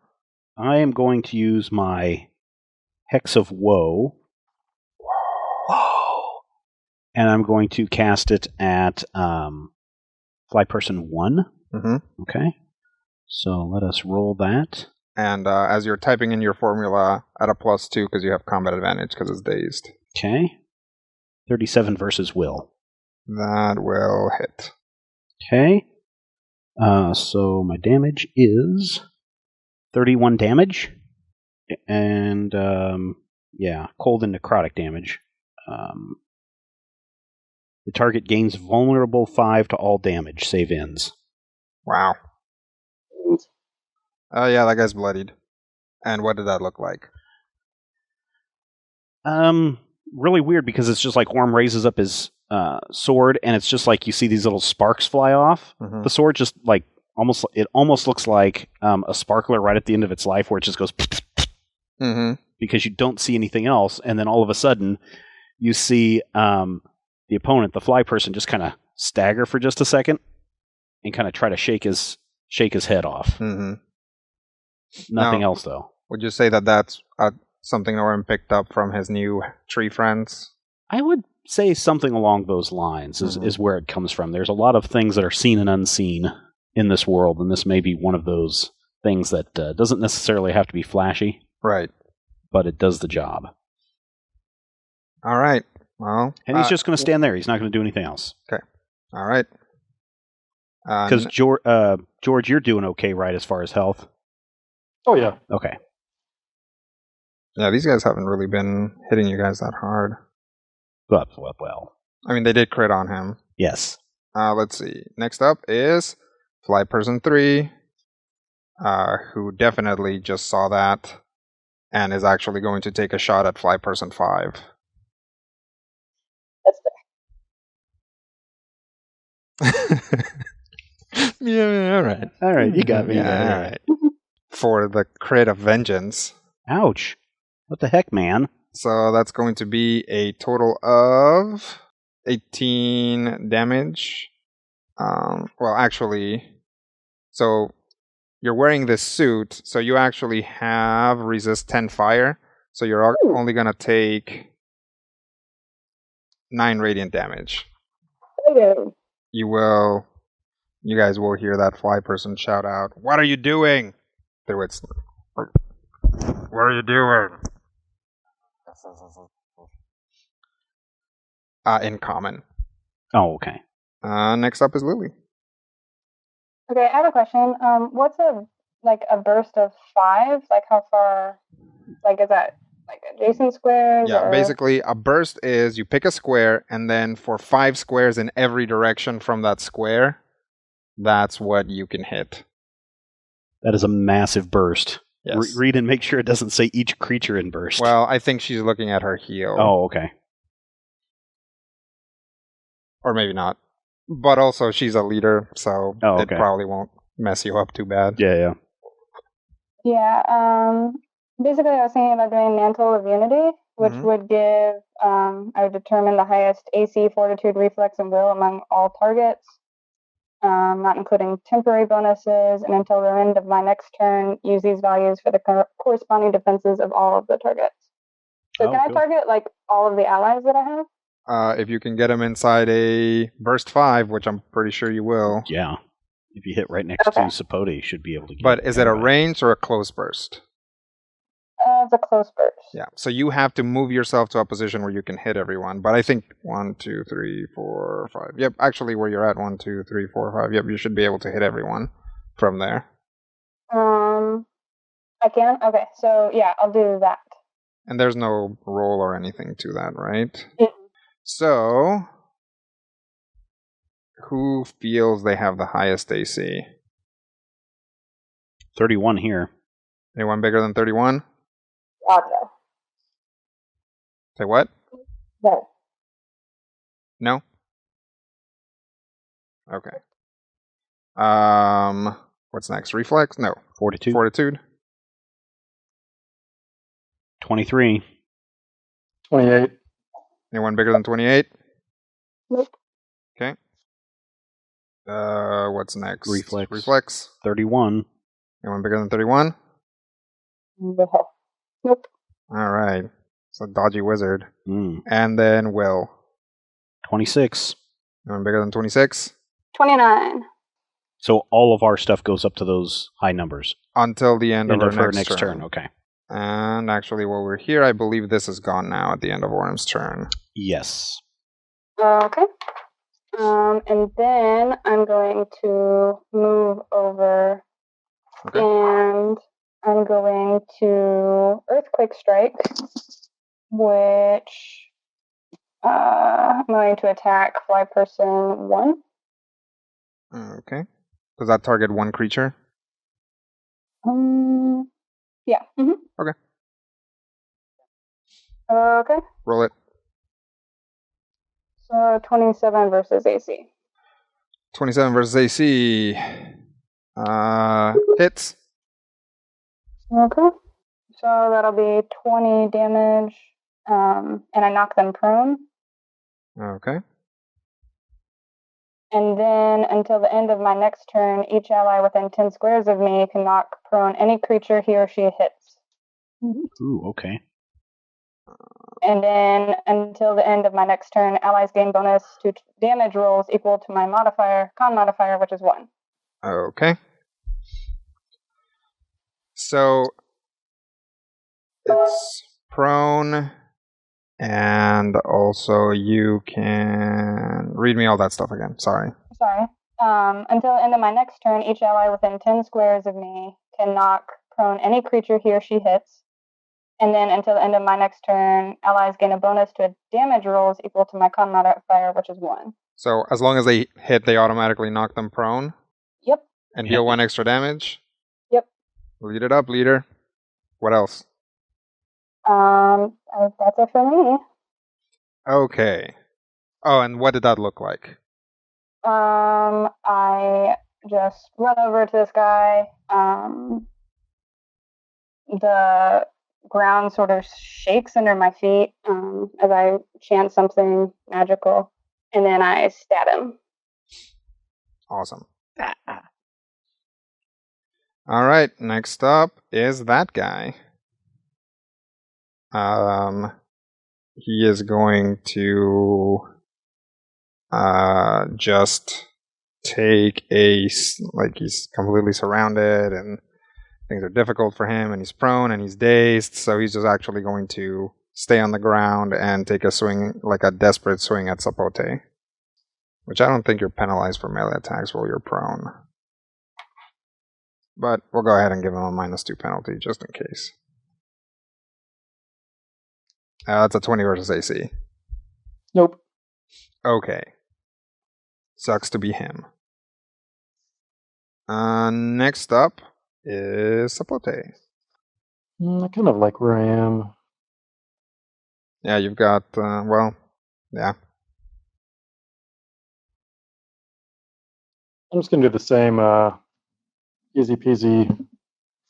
I am going to use my Hex of Woe Whoa. And I'm going to cast it at Fly Person 1. Mm-hmm. Okay. So let us roll that. And as you're typing in your formula, add a +2 because you have combat advantage because it's dazed. Okay. 37 versus will. That will hit. Okay. So my damage is 31 damage. And, cold and necrotic damage. The target gains vulnerable 5 to all damage, save ends. Wow. Oh, yeah, that guy's bloodied. And what did that look like? Really weird because it's just like Orm raises up his sword, and it's just like you see these little sparks fly off. Mm-hmm. The sword just like almost looks like a sparkler right at the end of its life, where it just goes Mm-hmm. because you don't see anything else, and then all of a sudden you see the opponent, the fly person, just kind of stagger for just a second and kind of try to shake his head off. Mm-hmm. Nothing Now, else though. Would you say that that's something Orm picked up from his new tree friends? I would say something along those lines is where it comes from. There's a lot of things that are seen and unseen in this world, and this may be one of those things that doesn't necessarily have to be flashy. Right. But it does the job. All right. Well, and he's just going to stand there. He's not going to do anything else. Okay. All right. Because George, you're doing okay, right, as far as health? Oh, yeah. Okay. Yeah, these guys haven't really been hitting you guys that hard. Well. I mean, they did crit on him. Yes. Let's see. Next up is Fly Person 3, who definitely just saw that and is actually going to take a shot at Fly Person 5. Yeah, all right. All right, you got me. Yeah, all right. For the crit of vengeance. Ouch. What the heck, man? So that's going to be a total of 18 damage. Well, actually, so you're wearing this suit, so you actually have resist 10 fire. So you're only going to take 9 radiant damage. You guys will hear that fly person shout out, "What are you doing?" Through its... What are you doing? In common. Oh, okay. Next up is Lily. Okay, I have a question. What's a burst of 5? Like how far? Like is that like adjacent squares? Yeah, or? basically a burst is you pick a square, and then for 5 squares in every direction from that square, that's what you can hit. That is a massive burst. Yes. Read and make sure it doesn't say each creature in burst. Well, I think she's looking at her heal. Oh, okay. Or maybe not. But also, she's a leader, so it probably won't mess you up too bad. Yeah. Yeah, basically I was thinking about doing Mantle of Unity, which would give, I would determine the highest AC, Fortitude, Reflex, and Will among all targets, not including temporary bonuses, and until the end of my next turn, use these values for the corresponding defenses of all of the targets. So can I target, like, all of the allies that I have? If you can get them inside a burst 5, which I'm pretty sure you will. Yeah. If you hit right next to Sapote, you should be able to get But is it a range or a close burst? It's a close burst. Yeah, so you have to move yourself to a position where you can hit everyone. But I think 1, 2, 3, 4, 5. Yep, actually where you're at, 1, 2, 3, 4, 5. Yep, you should be able to hit everyone from there. I can? Okay, so yeah, I'll do that. And there's no roll or anything to that, right? Mm-mm. So, who feels they have the highest AC? 31 here. Anyone bigger than 31? Okay. Say what? No. No? Okay. What's next? Reflex? No. Fortitude. Fortitude? 23. 28. Anyone bigger than 28? Nope. Okay. What's next? Reflex. Reflex. 31. Anyone bigger than 31? No. Nope. All right. It's a dodgy wizard. Mm. And then Will. 26. Anyone bigger than 26? 29. So all of our stuff goes up to those high numbers. Until the end of her our next turn. turn. Okay. And actually, while we're here, I believe this is gone now at the end of Orm's turn. Yes. Okay. And then I'm going to move over and I'm going to Earthquake Strike, which I'm going to attack Fly Person 1. Okay. Does that target one creature? Yeah. Mm-hmm. Okay. Okay. Roll it. So 27 versus AC. 27 versus AC. Hits. Okay. So that'll be 20 damage, and I knock them prone. Okay. And then until the end of my next turn, each ally within 10 squares of me can knock prone any creature he or she hits. Ooh, okay. And then until the end of my next turn, allies gain bonus to damage rolls equal to my con modifier, which is 1. Okay. So it's prone, and also you can read me all that stuff again. Sorry. Until the end of my next turn, each ally within 10 squares of me can knock prone any creature he or she hits. And then until the end of my next turn, allies gain a bonus to damage rolls equal to my con modifier, which is 1. So as long as they hit, they automatically knock them prone? Yep. And deal 1 extra damage? Yep. Lead it up, leader. What else? That's it for me. Okay. Oh, and what did that look like? I just run over to this guy. The ground sort of shakes under my feet as I chant something magical, and then I stab him. Awesome. All right, next up is that guy. He is going to just take he's completely surrounded and things are difficult for him and he's prone and he's dazed, so he's just actually going to stay on the ground and take a swing, like a desperate swing at Sapote. Which I don't think you're penalized for melee attacks while you're prone. But we'll go ahead and give him a -2 penalty just in case. That's a 20 versus AC. Nope. Okay. Sucks to be him. Next up is Sapote. I kind of like where I am. Yeah, you've got, yeah. I'm just going to do the same easy peasy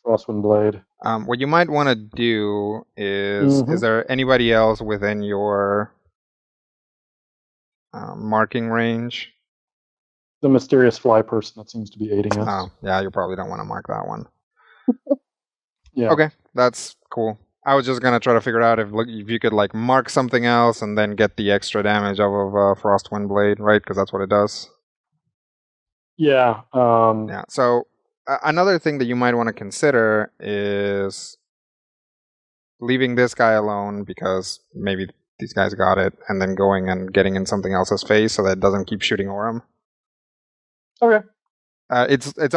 Frostwind Blade. What you might want to do is there anybody else within your marking range? The mysterious fly person that seems to be aiding us. Oh, yeah, you probably don't want to mark that one. Yeah. Okay, that's cool. I was just going to try to figure out if you could like mark something else and then get the extra damage off of Frostwind Blade, right? Because that's what it does. Yeah. Yeah, so another thing that you might want to consider is leaving this guy alone because maybe these guys got it, and then going and getting in something else's face so that it doesn't keep shooting Orem. Okay. It's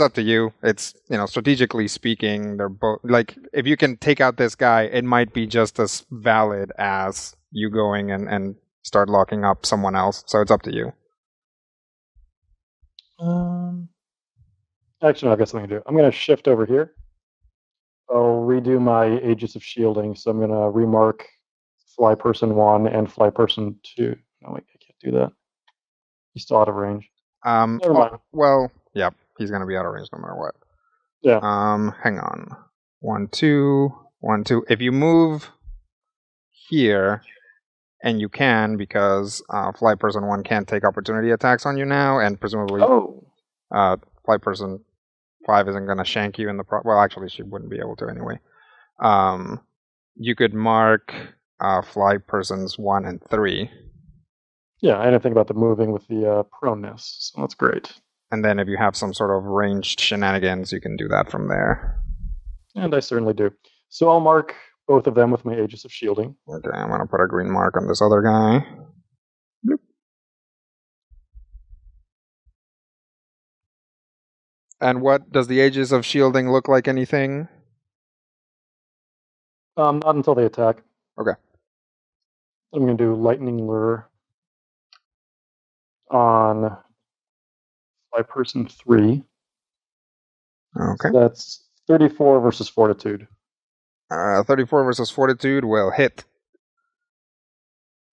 up to you. It's, strategically speaking, they're both like, if you can take out this guy, it might be just as valid as you going and start locking up someone else. So it's up to you. Actually, no, I've got something to do. I'm going to shift over here. I'll redo my Aegis of Shielding. So I'm going to remark Fly Person 1 and Fly Person 2. No, wait, I can't do that. He's still out of range. Never mind. Well, yeah, he's going to be out of range no matter what. Yeah. Hang on. 1, 2, 1, 2. If you move here, and you can, because Fly Person 1 can't take opportunity attacks on you now, and presumably Fly Person 5 isn't going to shank you in the well, actually, she wouldn't be able to anyway. you could mark fly persons 1 and 3. Yeah, I didn't think about the moving with the proneness, so that's great. And then if you have some sort of ranged shenanigans, you can do that from there. And I certainly do. So I'll mark both of them with my Aegis of Shielding. Okay, I'm going to put a green mark on this other guy. Yep. And what does the Aegis of Shielding look like? Anything? Not until they attack. Okay. I'm going to do Lightning Lure on Fly Person 3. Okay. So that's 34 versus Fortitude. 34 versus Fortitude will hit.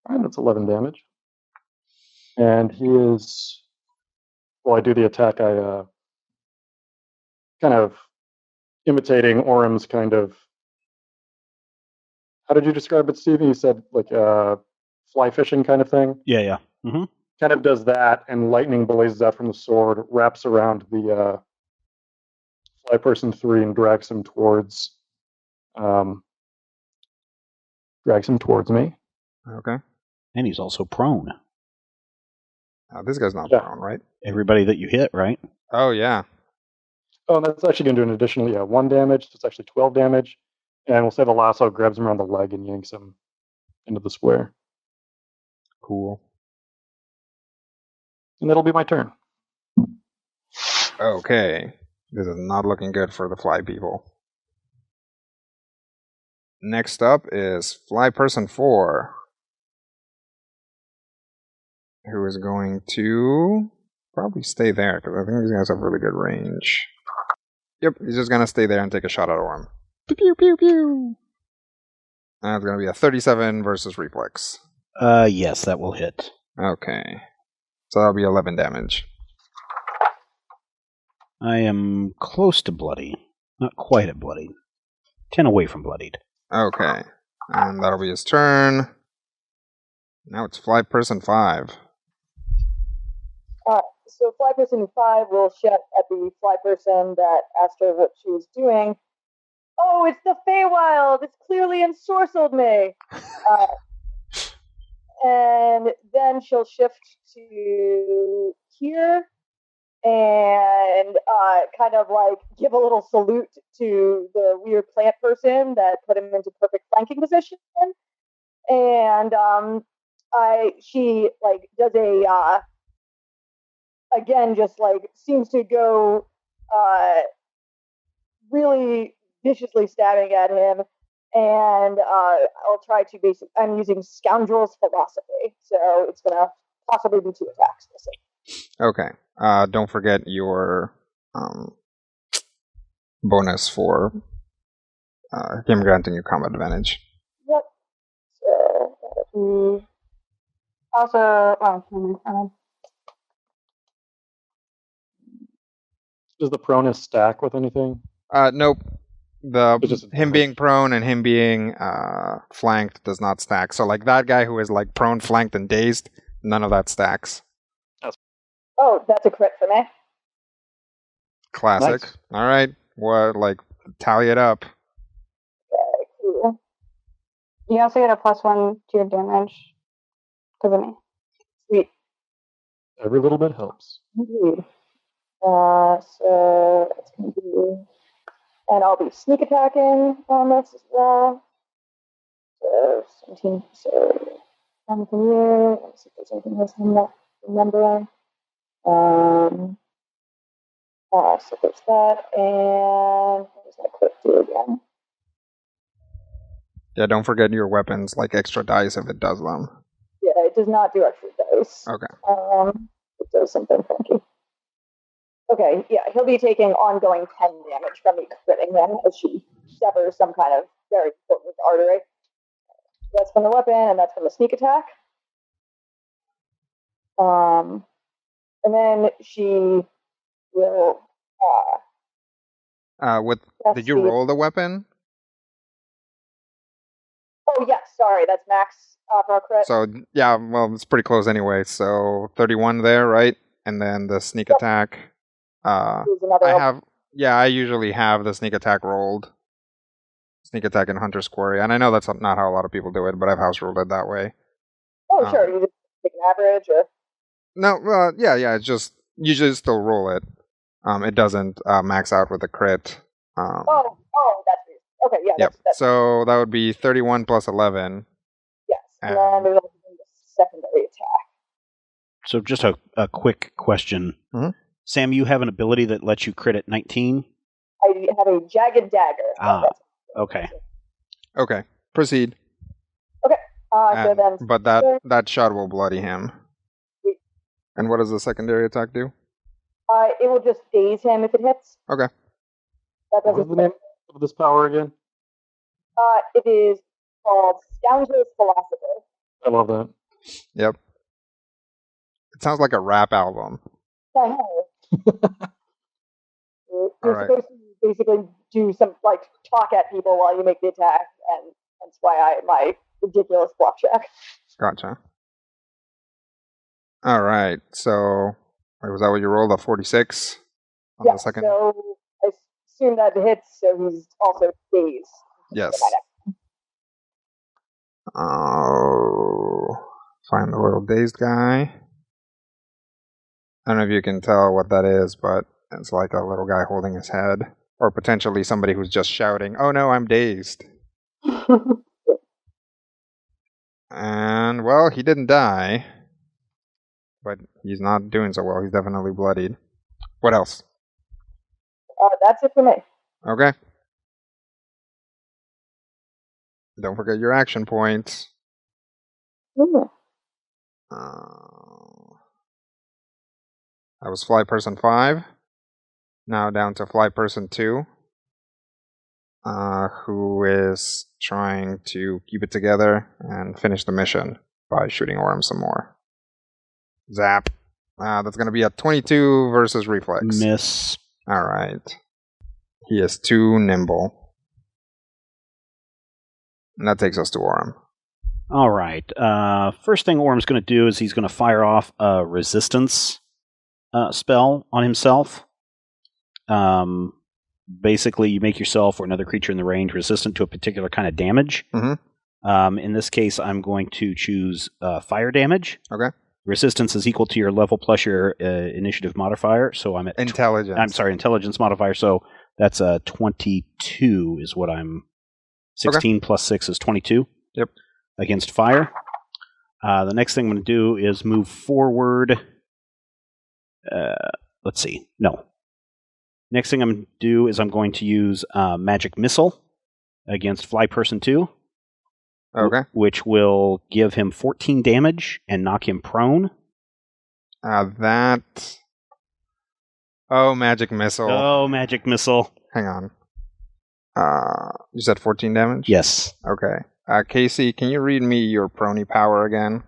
All right, that's 11 damage. And he is... While I do the attack, I kind of imitating Orem's kind of... How did you describe it, Stephen? You said like fly fishing kind of thing? Yeah. Mm-hmm. Kind of does that, and lightning blazes out from the sword, wraps around the Fly Person 3 and drags him towards me. Okay. And he's also prone. This guy's not Yeah. prone, right? Everybody that you hit, right? Oh, yeah. Oh, and that's actually going to do an additional 1 damage, so it's actually 12 damage. And we'll say the lasso grabs him around the leg and yanks him into the square. Cool. And that'll be my turn. Okay. This is not looking good for the fly people. Next up is Fly Person 4, who is going to probably stay there, because I think these guys have really good range. Yep, he's just going to stay there and take a shot at Orem. Pew, pew, pew, pew. That's going to be a 37 versus Reflex. Yes, that will hit. Okay. So that'll be 11 damage. I am close to bloody. Not quite at bloody. 10 away from bloodied. Okay. And that'll be his turn. Now it's Fly Person 5. So Fly Person 5 will shout at the Fly Person that asked her what she was doing. Oh, it's the Feywild! It's clearly ensorcelled me! And then she'll shift to here and kind of like give a little salute to the weird plant person that put him into perfect flanking position. And she like does a again just like seems to go really viciously stabbing at him. And I'll try to basically, I'm using Scoundrel's Philosophy, so it's going to possibly be 2 attacks. We'll see. Okay. Don't forget your bonus for him granting you combat advantage. Yep. So that would be also. Oh, Does the proneness stack with anything? Nope. Him damage. being prone and him being flanked does not stack. So like that guy who is like prone, flanked, and dazed, none of that stacks. Oh, that's a crit for me. Classic. Nice. All right. What? Like tally it up. Okay, cool. you also get a +1 to your damage because of me. Sweet. Every little bit helps. Indeed. So it's going to be, and I'll be sneak attacking on this as well. So 17. So one from you. Let's see if there's anything else I'm not remembering. So there's that, and what does that crit do again? Yeah. Don't forget your weapons, like extra dice if it does them. Yeah, it does not do extra dice. Okay. It does something funky. Okay, yeah, he'll be taking ongoing 10 damage from me critting him as she severs some kind of very important artery. That's from the weapon, and that's from the sneak attack. And then she will. Did you roll the weapon? Oh yes, sorry, that's max for crit. So yeah, well, it's pretty close anyway. So 31 there, right? And then the sneak attack. I usually have the sneak attack rolled. sneak attack in Hunter's Quarry. And I know that's not how a lot of people do it, but I've house ruled it that way. Oh, sure. You just take an average, or No, yeah. It's just you just still roll it. It doesn't max out with a crit. oh, that's reasonable. Okay, yeah. Yep. That's So that would be 31 plus 11. yes. And then there's also the secondary attack. So just a quick question. Mm-hmm. Sam, you have an ability that lets you crit at 19? I have a jagged dagger. Okay. Okay, proceed. So then, But that shot will bloody him. And what does the secondary attack do? it will just daze him if it hits. Okay. That What is doesn't. the name of this power again? It is called Scoundrel's Philosopher. I love that. Yep. It sounds like a rap album. I know. You're Alright. supposed to basically do some talk at people while you make the attack, and that's why my ridiculous bluff check. Gotcha. All right. So, was that what you rolled? A 46 on the second? So I assume that hits, so he's also dazed. Yes. Oh, find the little dazed guy. I don't know if you can tell what that is, but it's like a little guy holding his head. Or potentially somebody who's just shouting, "Oh no, I'm dazed." And, well, he didn't die. But he's not doing so well. He's definitely bloodied. What else? That's it for me. Okay. Don't forget your action points. Mm. That was Fly Person 5. Now down to Fly Person 2. Who is trying to keep it together and finish the mission by shooting Orm some more. Zap. That's going to be a 22 versus reflex. Miss. Alright. He is too nimble. And that takes us to Orm. All right. First thing Orm's going to do is he's going to fire off a resistance spell on himself. Basically, you make yourself or another creature in the range resistant to a particular kind of damage. Mm-hmm. In this case, I'm going to choose fire damage. Okay. Resistance is equal to your level plus your initiative modifier. So I'm at Intelligence. Intelligence modifier. So that's a 22 is what I'm. 16 plus 6 is 22. Yep. Against fire. The next thing I'm going to do is move forward. Let's see. No. Next thing I'm going to do is I'm going to use Magic Missile against Fly Person 2. Okay. Which will give him 14 damage and knock him prone. That... Oh, Magic Missile. Oh, Magic Missile. Hang on. You said 14 damage? Yes. Okay. Casey, can you read me your prony power again?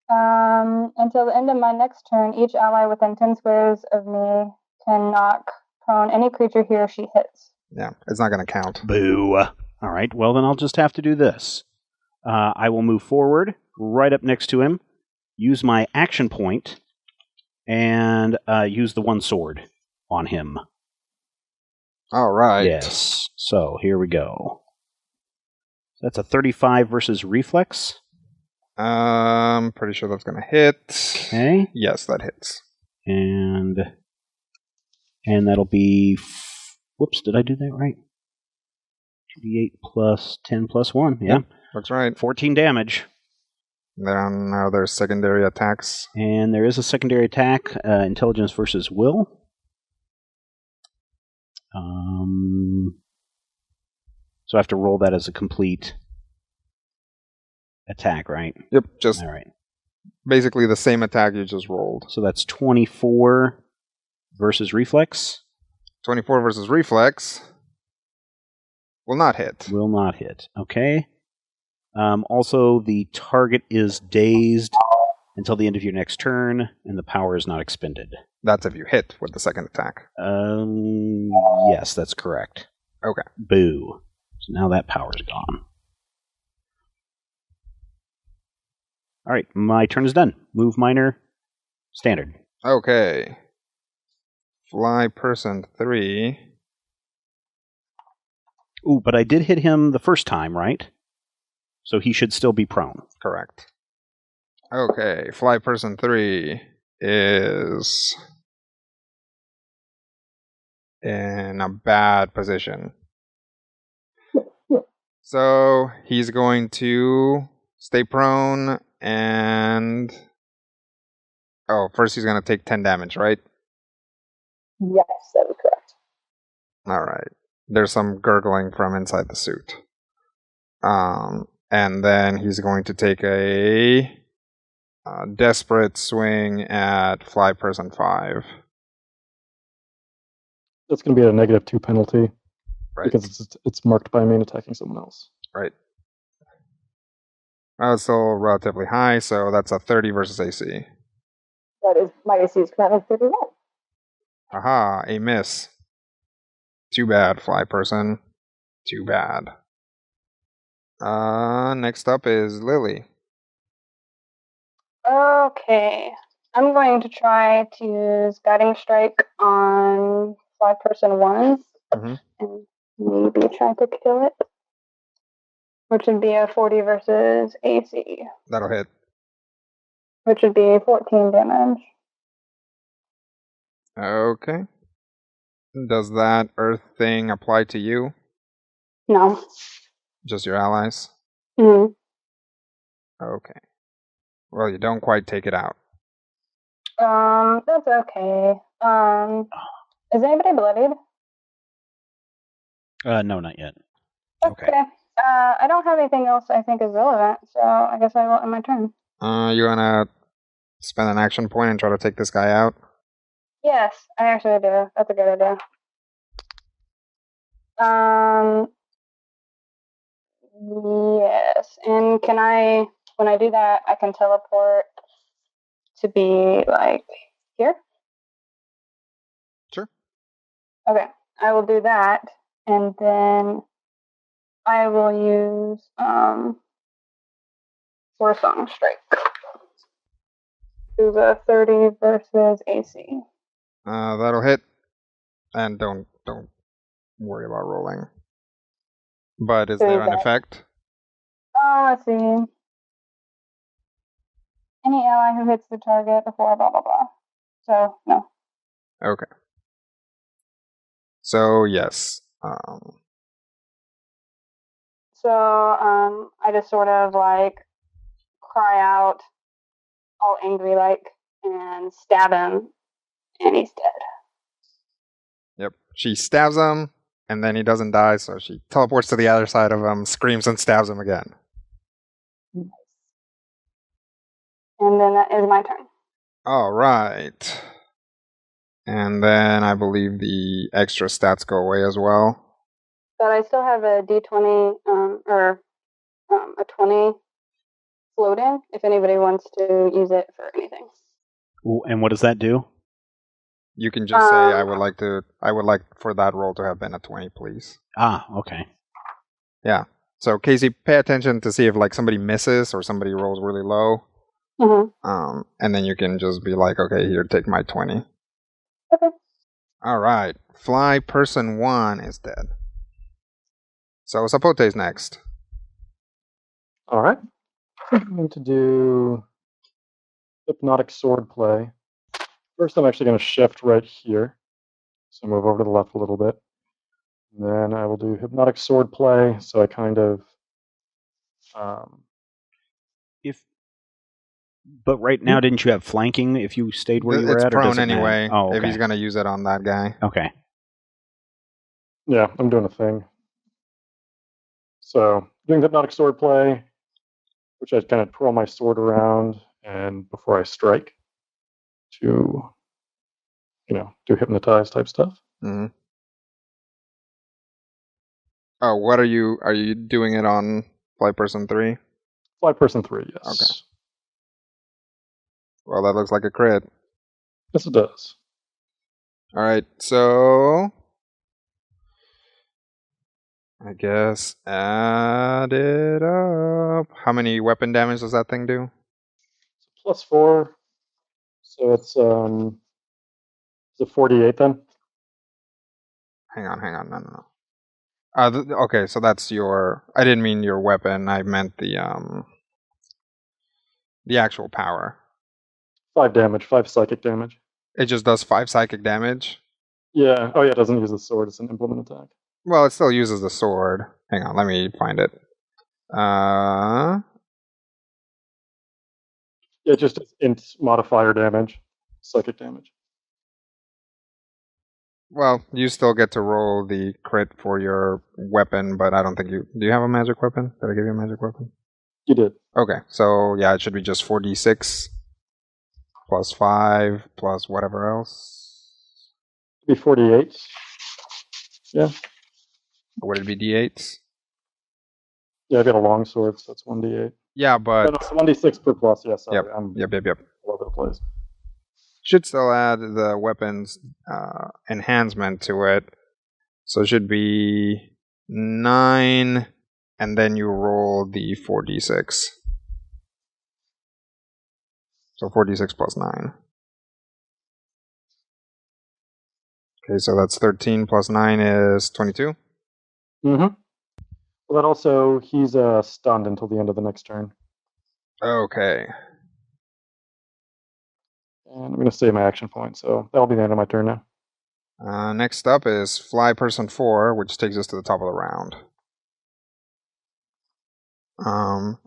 Until the end of my next turn, each ally within 10 squares of me can knock prone any creature he or she hits. Yeah, it's not going to count. Boo. All right, well, then I'll just have to do this. I will move forward, right up next to him, use my action point, and use the one sword on him. All right. Yes. So, here we go. That's a 35 versus reflex. Pretty sure that's going to hit. Okay. Yes, that hits. And that'll be... Whoops, did I do that right? 2d8 plus 10 plus 1. Yeah. That's right. 14 damage. Then now there's secondary attacks. And there is a secondary attack, intelligence versus will. So I have to roll that as a complete attack, right? Yep, just all right. Basically the same attack you just rolled. So that's 24 versus reflex. 24 versus reflex will not hit. Will not hit. Okay. Also, the target is dazed until the end of your next turn, and the power is not expended. That's if you hit with the second attack. Yes, that's correct. Okay. Boo. So now that power's gone. All right, my turn is done. Move minor, standard. Okay. Fly person 3 Ooh, but I did hit him the first time, right? So he should still be prone. Correct. Okay, fly person 3 is in a bad position. So he's going to stay prone and... Oh, first he's going to take 10 damage, right? Yes, that is correct. Alright. There's some gurgling from inside the suit. And then he's going to take a desperate swing at fly person 5. That's going to be a -2 penalty. Right. Because it's marked by main attacking someone else. Right. It's still relatively high, so that's a 30 versus AC. That is, my AC is currently 31. Aha, a miss. Too bad, fly person. Too bad. Next up is Lily. Okay. I'm going to try to use Guiding Strike on fly person 1 Mhm. and maybe try to kill it, which would be a 40 versus AC, That'll hit. which would be 14 damage. Okay. Does that earth thing apply to you? No. Just your allies? Mm. Okay. Well, you don't quite take it out. That's okay. Is anybody bloodied? No, not yet. Okay. I don't have anything else I think is relevant, so I guess I will end my turn. You wanna spend an action point and try to take this guy out? Yes, I actually do. That's a good idea. Yes. And can I, when I do that, I can teleport to be like here? Sure. Okay. I will do that. And then I will use Force Song Strike. Do the 30 versus AC. That'll hit. And don't worry about rolling. But is there an effect? Let's see. Any ally who hits the target before blah blah blah. So no. Okay. So yes. So I just sort of like cry out, all angry like, and stab him, and he's dead. Yep. She stabs him, and then he doesn't die, so she teleports to the other side of him, screams, and stabs him again. Nice. And then that is my turn. All right. And then I believe the extra stats go away as well. But I still have a D20 or a 20 floating if anybody wants to use it for anything. Ooh, and what does that do? You can just say, I would like for that roll to have been a 20, please. Ah, okay. Yeah. So Casey, pay attention to see if like somebody misses or somebody rolls really low. Mm-hmm. And then you can just be like, okay, here, take my 20. Okay. All right. Fly person 1 is dead. So Sapote's next. All right. I'm going to do Hypnotic Sword play. First, I'm actually going to shift right here. So move over to the left a little bit. And then I will do Hypnotic Sword play. So I kind of... But right now, didn't you have flanking if you stayed where you were it's at? Prone or does it anyway, matter? Oh, okay. if he's going to use it on that guy. Okay. Yeah, I'm doing a thing. So doing Hypnotic Sword play, which I kind of twirl my sword around and before I strike to, do hypnotize type stuff. Mm-hmm. Oh, what are you doing it on Fly Person 3? Fly Person 3, yes. Okay. Well, that looks like a crit. Yes, it does. All right, so I guess add it up. How many weapon damage does that thing do? +4, so it's is it 48 then? Hang on, no. Okay, so that's your. I didn't mean your weapon. I meant the actual power. 5 damage, 5 psychic damage. It just does 5 psychic damage. Yeah. Oh yeah, it doesn't use a sword. It's an implement attack. Well, it still uses the sword. Hang on, let me find it. Yeah, just int modifier damage, psychic damage. Well, you still get to roll the crit for your weapon, but I don't think you. Do you have a magic weapon? Did I give you a magic weapon? You did. Okay, so yeah, it should be just 4d6 plus 5 plus whatever else. It'd be 48. Yeah. Or would it be d8s? Yeah, I've got a long sword, so it's 1d8. Yeah, but No, it's 1d6 per plus. Yeah, sorry. Yep. All over the place. Should still add the weapon's enhancement to it. So it should be 9, and then you roll the 4d6. So 4d6 plus 9. Okay, so that's 13 plus 9 is 22. Mm-hmm. Well, that also, he's stunned until the end of the next turn. Okay. And I'm going to save my action point, so that'll be the end of my turn now. Next up is Fly Person 4, which takes us to the top of the round.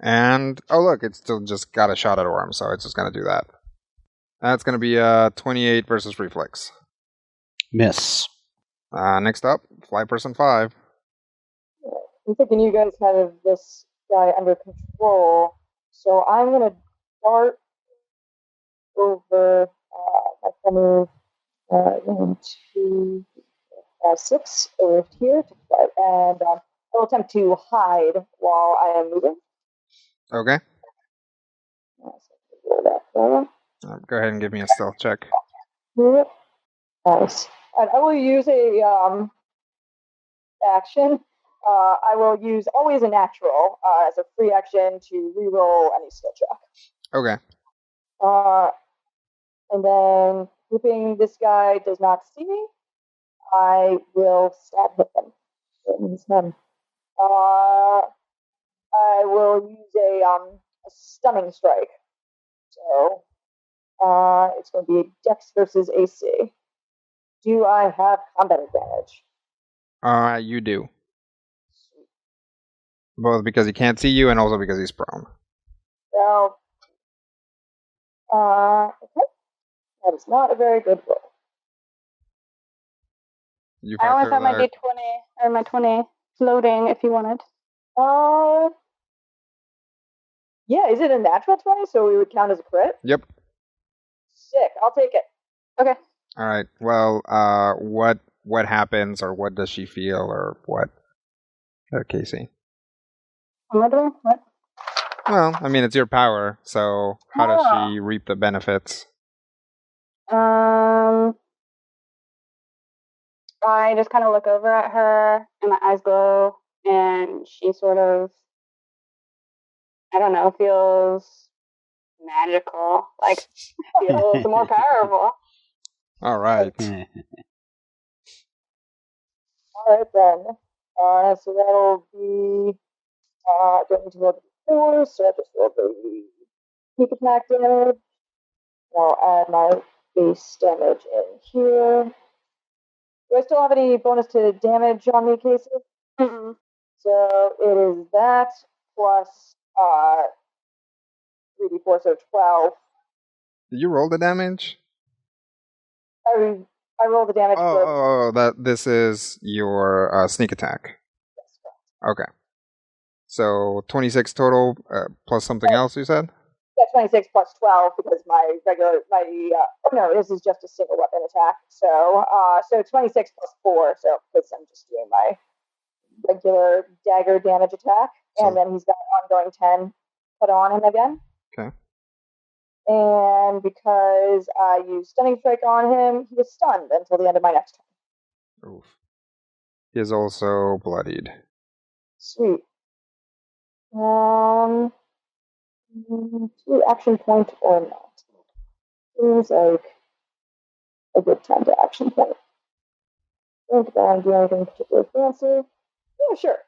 And, oh look, it's still just got a shot at Orm, so it's just going to do that. That's going to be 28 versus Reflex. Miss. Next up, Fly Person 5. I'm thinking you guys have this guy under control, so I'm going to dart over my full move 1, 2, 6 over here, and I'll attempt to hide while I am moving. Okay. Go ahead and give me a stealth check. Nice. And I will use a action. I will use always a natural as a free action to reroll any skill check. Okay. And then, hoping this guy does not see me, I will stab him in his head. I will use a stunning strike. So it's going to be Dex versus AC. Do I have combat advantage? You do. Both because he can't see you and also because he's prone. Well, okay. That is not a very good roll. I always have my d20 or my 20 floating if you wanted. Yeah, is it a natural 20? So we would count as a crit? Yep. Sick. I'll take it. Okay. All right. Well, what happens, or what does she feel, or what? Casey. What am I doing? What? Well, I mean, it's your power, so how does she reap the benefits? I just kind of look over at her, and my eyes glow, and she sort of, I don't know, feels magical, like feels more powerful. All right. All right then. So that'll be. I don't need to roll the 4, so I just roll the sneak attack damage. I'll add my base damage in here. Do I still have any bonus to damage on me, Casey? Mm-mm. So it is that plus 3d4, so 12. Did you roll the damage? I roll the damage first. This is your sneak attack. Yes, correct. Okay. So 26 total plus something else, you said? Yeah, 26 plus 12 because this is just a single weapon attack. So 26 plus 4, so because I'm just doing my regular dagger damage attack, and then he's got ongoing 10 put on him again. Okay. And because I used stunning strike on him, he was stunned until the end of my next turn. Oof. He is also bloodied. Sweet. 2 action point or not. Seems like a good time to action point. Don't think I want to do anything particularly fancy. Yeah, sure.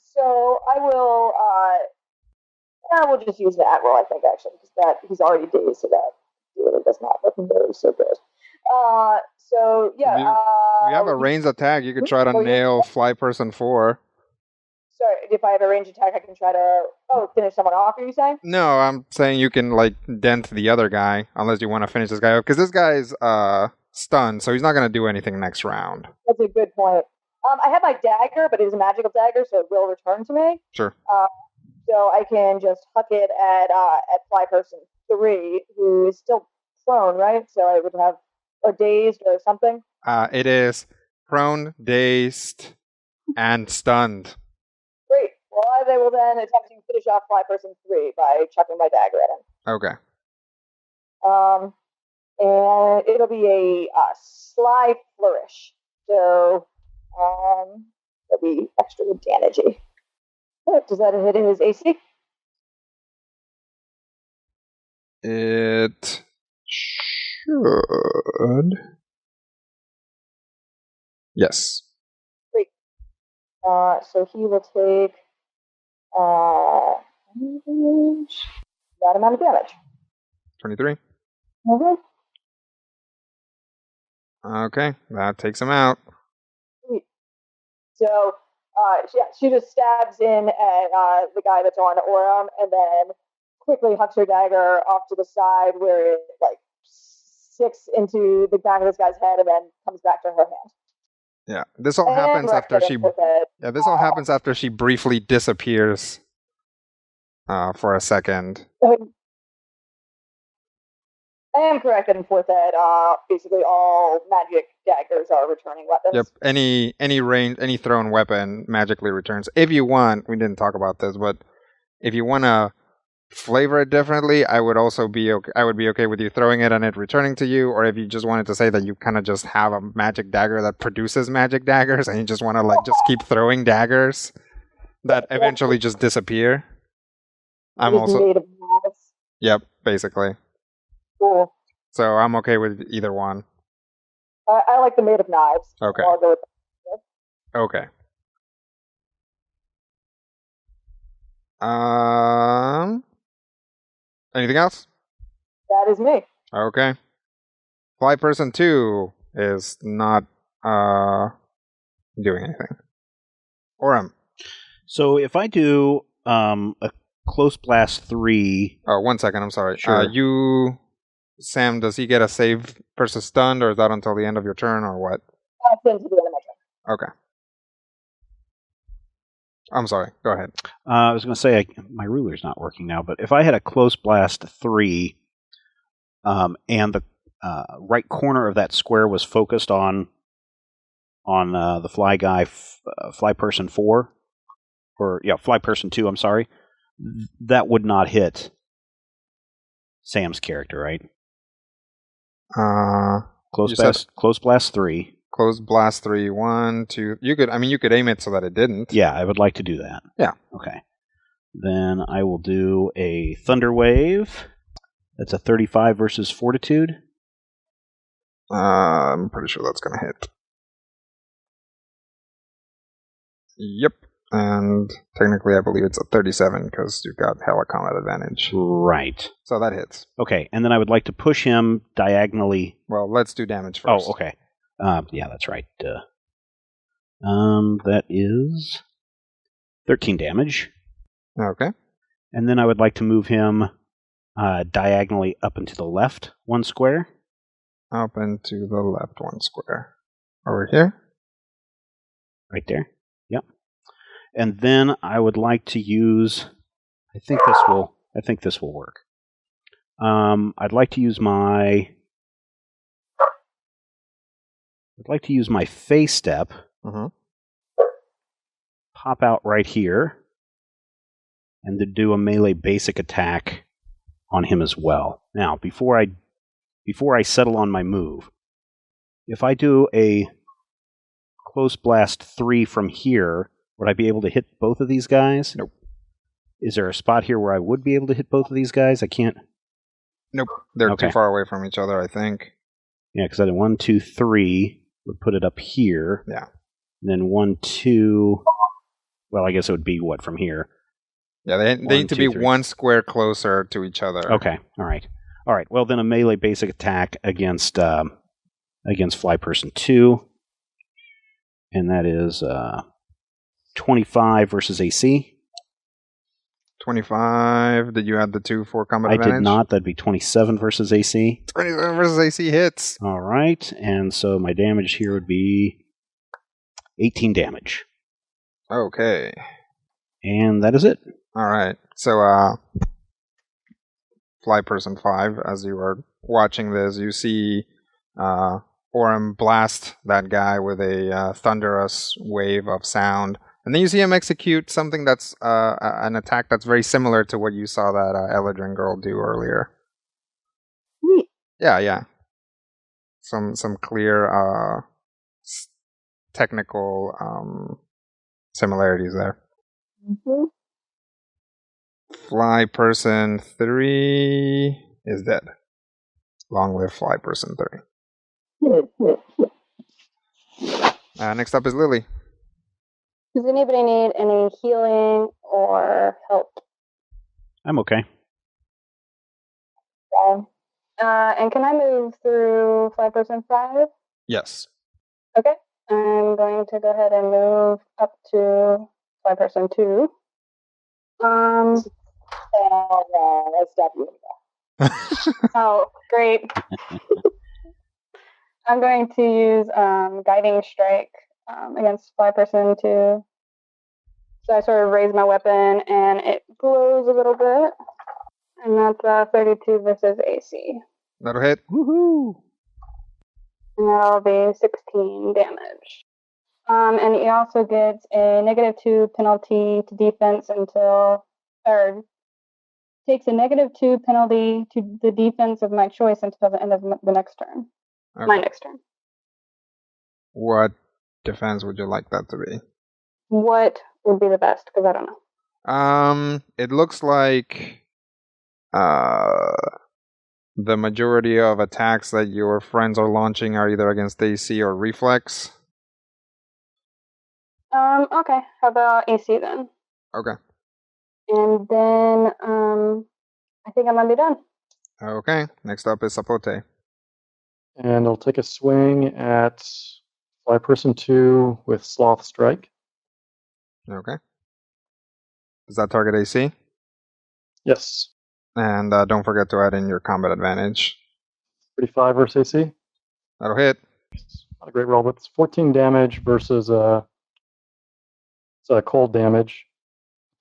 So I will. We'll just use that roll, I think, actually, because that he's already dazed, so that really does not look very so good. So yeah. If you have a ranged attack, you could try to nail Fly Person 4. Sorry, if I have a ranged attack, I can try to finish someone off. Are you saying? No, I'm saying you can like dent the other guy, unless you want to finish this guy off, because this guy's stunned, so he's not going to do anything next round. That's a good point. I have my dagger, but it is a magical dagger, so it will return to me. Sure. So I can just huck it at Fly Person 3, who is still prone, right? So I would have, or dazed or something. It is prone, dazed, and stunned. Great. Well, I will then attempt to finish off Fly Person 3 by chucking my dagger at him. Okay. And it'll be a sly flourish. So it'll be extra damagey. Does that hit his AC? It should. Yes. Great. So he will take that amount of damage. 23. Mm-hmm. Okay, that takes him out. Sweet. So she just stabs in at the guy that's on Orem, and then quickly hucks her dagger off to the side, where it like sticks into the back of this guy's head, and then comes back to her hand. Yeah, this all happens after she. Yeah, this all happens after she briefly disappears for a second. I am correct in fourth ed. Basically, all magic daggers are returning weapons. Yep. Any range, any thrown weapon magically returns. If you want, we didn't talk about this, but if you want to flavor it differently, I would also be okay. I would be okay with you throwing it and it returning to you. Or if you just wanted to say that you kind of just have a magic dagger that produces magic daggers, and you just want to like just keep throwing daggers that eventually just disappear. I'm also. Made of knives. Yep. Basically. Cool. So I'm okay with either one. I like the made of knives. Okay. So I'll go with that. Okay. Anything else? That is me. Okay. Fly Person 2 is not doing anything. Orem. So if I do a Close Blast 3... Oh, 1 second, I'm sorry. Sure. Sam, does he get a save versus stunned, or is that until the end of your turn, or what? That's into the end of my turn. Okay. I'm sorry. Go ahead. I was going to say my ruler's not working now, but if I had a Close Blast 3, and the right corner of that square was focused on the fly guy, Fly Person 4, or Fly Person 2. I'm sorry, that would not hit Sam's character, right? Close Blast 3. Close Blast 3, 1, 2. You could aim it so that it didn't. Yeah, I would like to do that. Yeah. Okay. Then I will do a Thunder Wave. That's a 35 versus Fortitude. I'm pretty sure that's going to hit. Yep. And technically, I believe it's a 37 because you've got hella combat advantage. Right. So that hits. Okay, and then I would like to push him diagonally. Well, let's do damage first. Oh, okay. Yeah, that's right. That is 13 damage. Okay. And then I would like to move him diagonally up and to the left 1 square. Up and to the left 1 square. Over here? Right there. Yep. And then I would like to use. I think this will work. I'd like to use my Fey Step. Mm-hmm. Pop out right here, and to do a melee basic attack on him as well. Now, before I settle on my move, if I do a Close Blast 3 from here, would I be able to hit both of these guys? Nope. Is there a spot here where I would be able to hit both of these guys? I can't. Nope. They're Okay. too far away from each other, I think. Yeah, because I did 1, 2, 3 would put it up here. Yeah. And then 1, 2. Well, I guess it would be what from here? Yeah, they One, need to two, be three. one square closer to each other. Okay. All right. Well, then a melee basic attack against Fly Person 2. And that is 25 versus AC. 25. Did you add the 2 for combat I advantage? did not. That'd be 27 versus AC. 27 versus AC hits. All right. And so my damage here would be 18 damage. Okay. And that is it. All right. So, Fly Person 5, as you are watching this, you see Orem blast that guy with a thunderous wave of sound. And then you see him execute something that's an attack that's very similar to what you saw that Eladrin girl do earlier. Neat. Yeah. Some clear technical similarities there. Mm-hmm. Fly Person 3 is dead. Long live Fly Person 3. Next up is Lily. Does anybody need any healing or help? I'm okay. And can I move through Fly Person 5? Yes. Okay. I'm going to go ahead and move up to Fly Person 2. Let's stop you. Oh, great. I'm going to use Guiding Strike against Fly Person 2. So I sort of raise my weapon and it glows a little bit. And that's 32 versus AC. That'll hit. Woohoo! And that'll be 16 damage. And he also gets a -2 penalty to defense or takes a -2 penalty to the defense of my choice until the end of the next turn. Okay. My next turn. What defense would you like that to be? What would be the best? Because I don't know. It looks like the majority of attacks that your friends are launching are either against AC or reflex. Okay. How about AC then? Okay. And then I think I'm gonna be done. Okay. Next up is Sapote. And I'll take a swing at Fly Person 2 with Sloth Strike. Okay. Does that target AC? Yes. And don't forget to add in your combat advantage. 35 versus AC. That'll hit. Not a great roll, but it's 14 damage versus it's cold damage.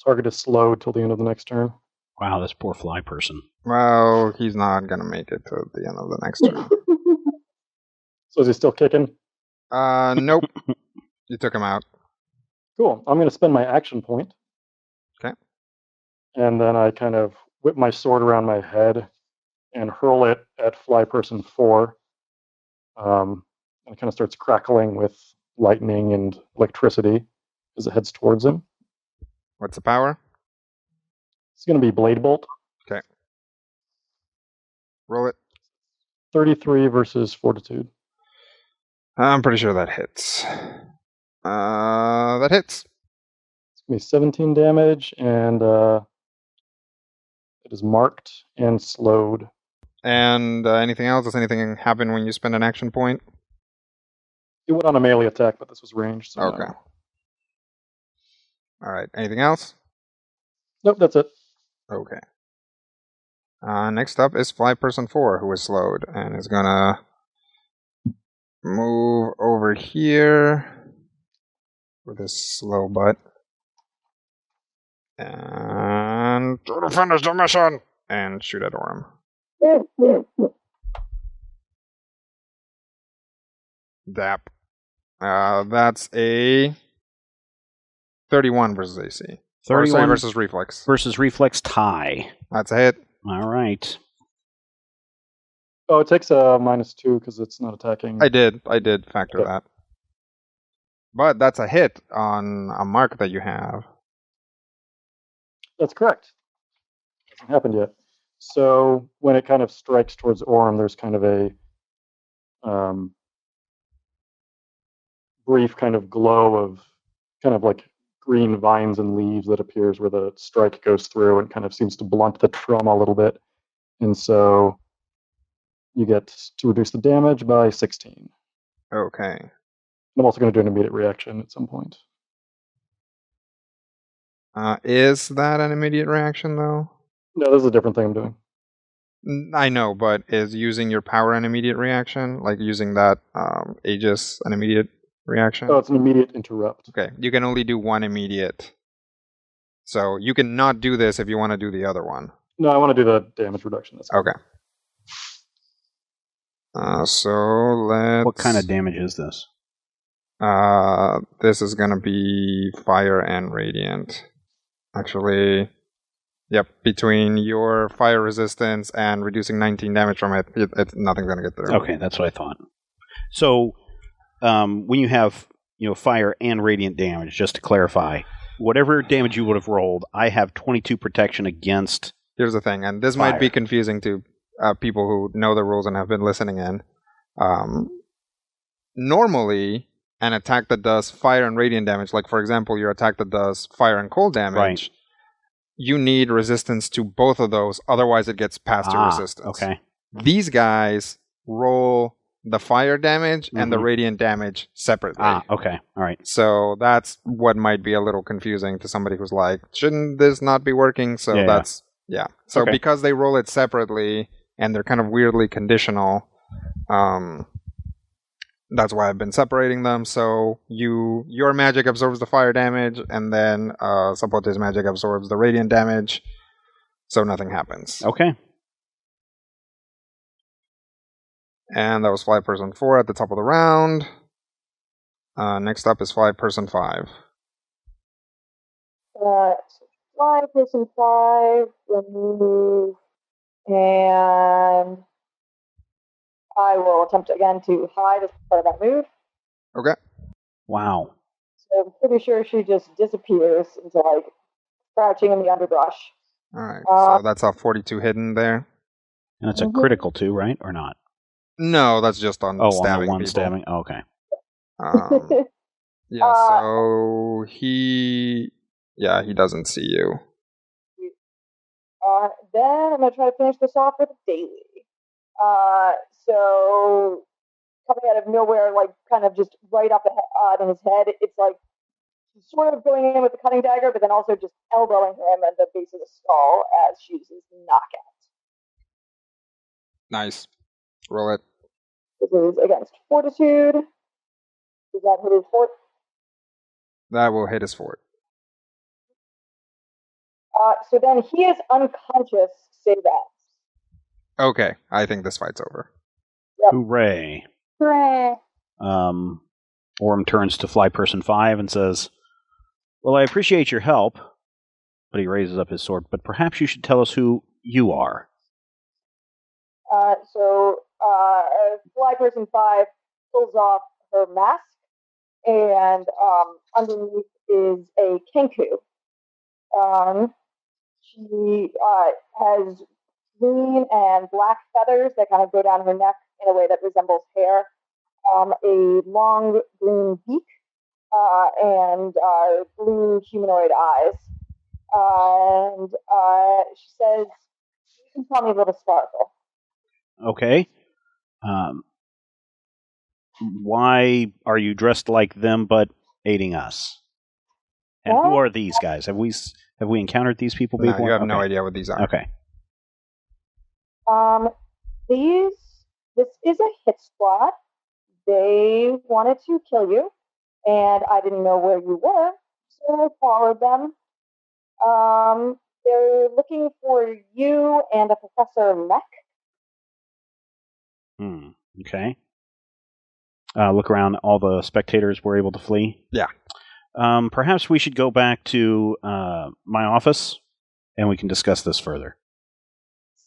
Target is slowed till the end of the next turn. Wow, this poor Fly Person. Well, he's not going to make it to the end of the next turn. So is he still kicking? Nope. You took him out. Cool. I'm going to spend my action point. Okay. And then I kind of whip my sword around my head and hurl it at Fly Person 4. And it kind of starts crackling with lightning and electricity as it heads towards him. What's the power? It's going to be Blade Bolt. Okay. Roll it. 33 versus Fortitude. I'm pretty sure that hits. That hits. It's going to be 17 damage, and it is marked and slowed. And anything else? Does anything happen when you spend an action point? It went on a melee attack, but this was ranged. So Okay. no. All right. Anything else? Nope, that's it. Okay. Next up is Fly Person 4, who is slowed and is gonna move over here with his slow butt and try to finish the mission and shoot at Orem. Dap. That's a 31 versus AC. 31 versus reflex. Versus reflex tie. That's a hit. All right. Oh, it takes a -2 because it's not attacking. I did factor Okay. that. But that's a hit on a mark that you have. That's correct. Hasn't happened yet. So when it kind of strikes towards Orem, there's kind of a brief kind of glow of kind of like green vines and leaves that appears where the strike goes through and kind of seems to blunt the trauma a little bit. And so you get to reduce the damage by 16. Okay. I'm also going to do an immediate reaction at some point. Is that an immediate reaction, though? No, this is a different thing I'm doing. I know, but is using your power an immediate reaction? Like using that Aegis an immediate reaction? Oh, it's an immediate interrupt. Okay, you can only do one immediate. So you can not do this if you want to do the other one. No, I want to do the damage reduction. Okay. So let's... What kind of damage is this? This is going to be fire and radiant. Actually, yep, between your fire resistance and reducing 19 damage from it, nothing's going to get through. Okay, that's what I thought. So, when you have fire and radiant damage, just to clarify, whatever damage you would have rolled, I have 22 protection against. Here's the thing, and this fire. might be confusing to people who know the rules and have been listening in. Normally, an attack that does fire and radiant damage, like for example, your attack that does fire and cold damage, right. You need resistance to both of those, otherwise it gets past your resistance. Okay. These guys roll the fire damage and the radiant damage separately. Okay. All right. So that's what might be a little confusing to somebody who's like, shouldn't this not be working? So So okay. Because they roll it separately and they're kind of weirdly conditional, that's why I've been separating them. So your magic absorbs the fire damage, and then Sapote's magic absorbs the radiant damage, so nothing happens. Okay. And that was Fly Person 4 at the top of the round. Next up is Fly Person 5. Fly Person 5, remove, and I will attempt again to hide as part of that move. Okay. Wow. So I'm pretty sure she just disappears into like crouching in the underbrush. Alright, so that's a 42 hidden there. And it's a critical too, right? Or not? No, that's just on stabbing on the one people. stabbing? Oh, okay. So he doesn't see you. Then I'm going to try to finish this off with a daily. So coming out of nowhere, like kind of just right up in his head, it's like she's sort of going in with the cutting dagger, but then also just elbowing him at the base of the skull as she uses knockout. Nice. Roll it. This is against fortitude. Does that hit his fort? That will hit his fort. So then he is unconscious, save that. Okay, I think this fight's over. Yep. Hooray. Hooray. Orm turns to Fly Person 5 and says, "Well, I appreciate your help." But he raises up his sword. "But perhaps you should tell us who you are." So Fly Person 5 pulls off her mask, and underneath is a kenku. She has green and black feathers that kind of go down her neck in a way that resembles hair, a long green beak, and blue humanoid eyes. And she says, "You can call me Little Sparkle." Okay. Why are you dressed like them but aiding us? And who are these guys? Have we encountered these people before? No, you have no idea what these are. Okay. This is a hit squad. They wanted to kill you, and I didn't know where you were, so I followed them. They're looking for you and a Professor Mech. Okay. Look around. All the spectators were able to flee? Yeah. Perhaps we should go back to my office, and we can discuss this further.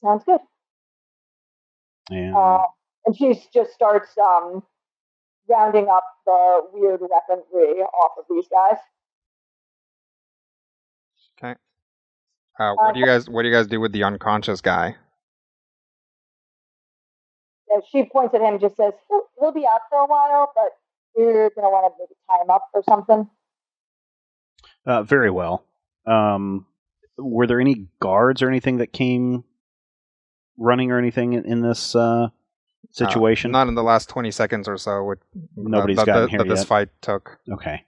Sounds good. And she just starts rounding up the weird weaponry off of these guys. Okay. What do you guys do with the unconscious guy? And she points at him and just says, he'll be out for a while, but You're gonna want to maybe tie him up or something. Very well. Were there any guards or anything that came running or anything in this situation? Not in the last 20 seconds or so. Nobody's gotten here that this yet. fight took. Okay.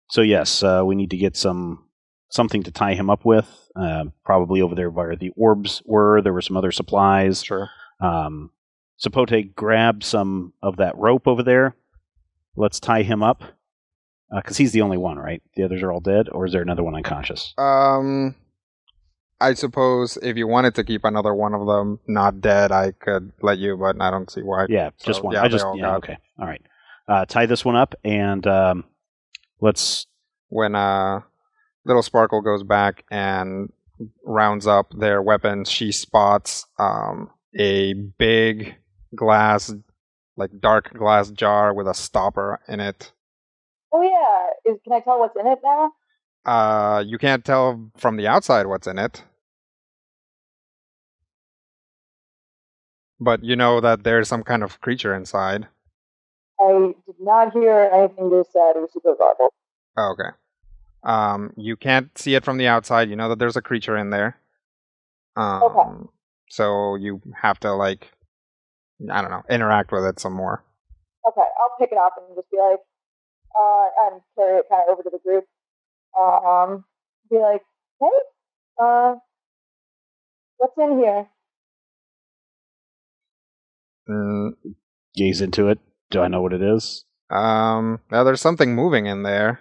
So yes, we need to get something to tie him up with. Probably over there where the orbs were. There were some other supplies. Sure. Sapote, grab some of that rope over there. Let's tie him up. Because he's the only one, right? The others are all dead, or is there another one unconscious? I suppose if you wanted to keep another one of them not dead, I could let you, but I don't see why. Yeah, just one. Yeah, okay. All right. Tie this one up, and let's... When Little Sparkle goes back and rounds up their weapons, she spots a big glass, like dark glass jar with a stopper in it. Oh yeah, can I tell what's in it now? You can't tell from the outside what's in it. But you know that there's some kind of creature inside. I did not hear anything you said. It was super garbled. Oh, okay. You can't see it from the outside. You know that there's a creature in there. Okay. So you have to, like, I don't know, interact with it some more. Okay, I'll pick it up and just be like, and carry it kind of over to the group. Be like, hey, what's in here? Gaze into it. Do I know what it is? Now there's something moving in there.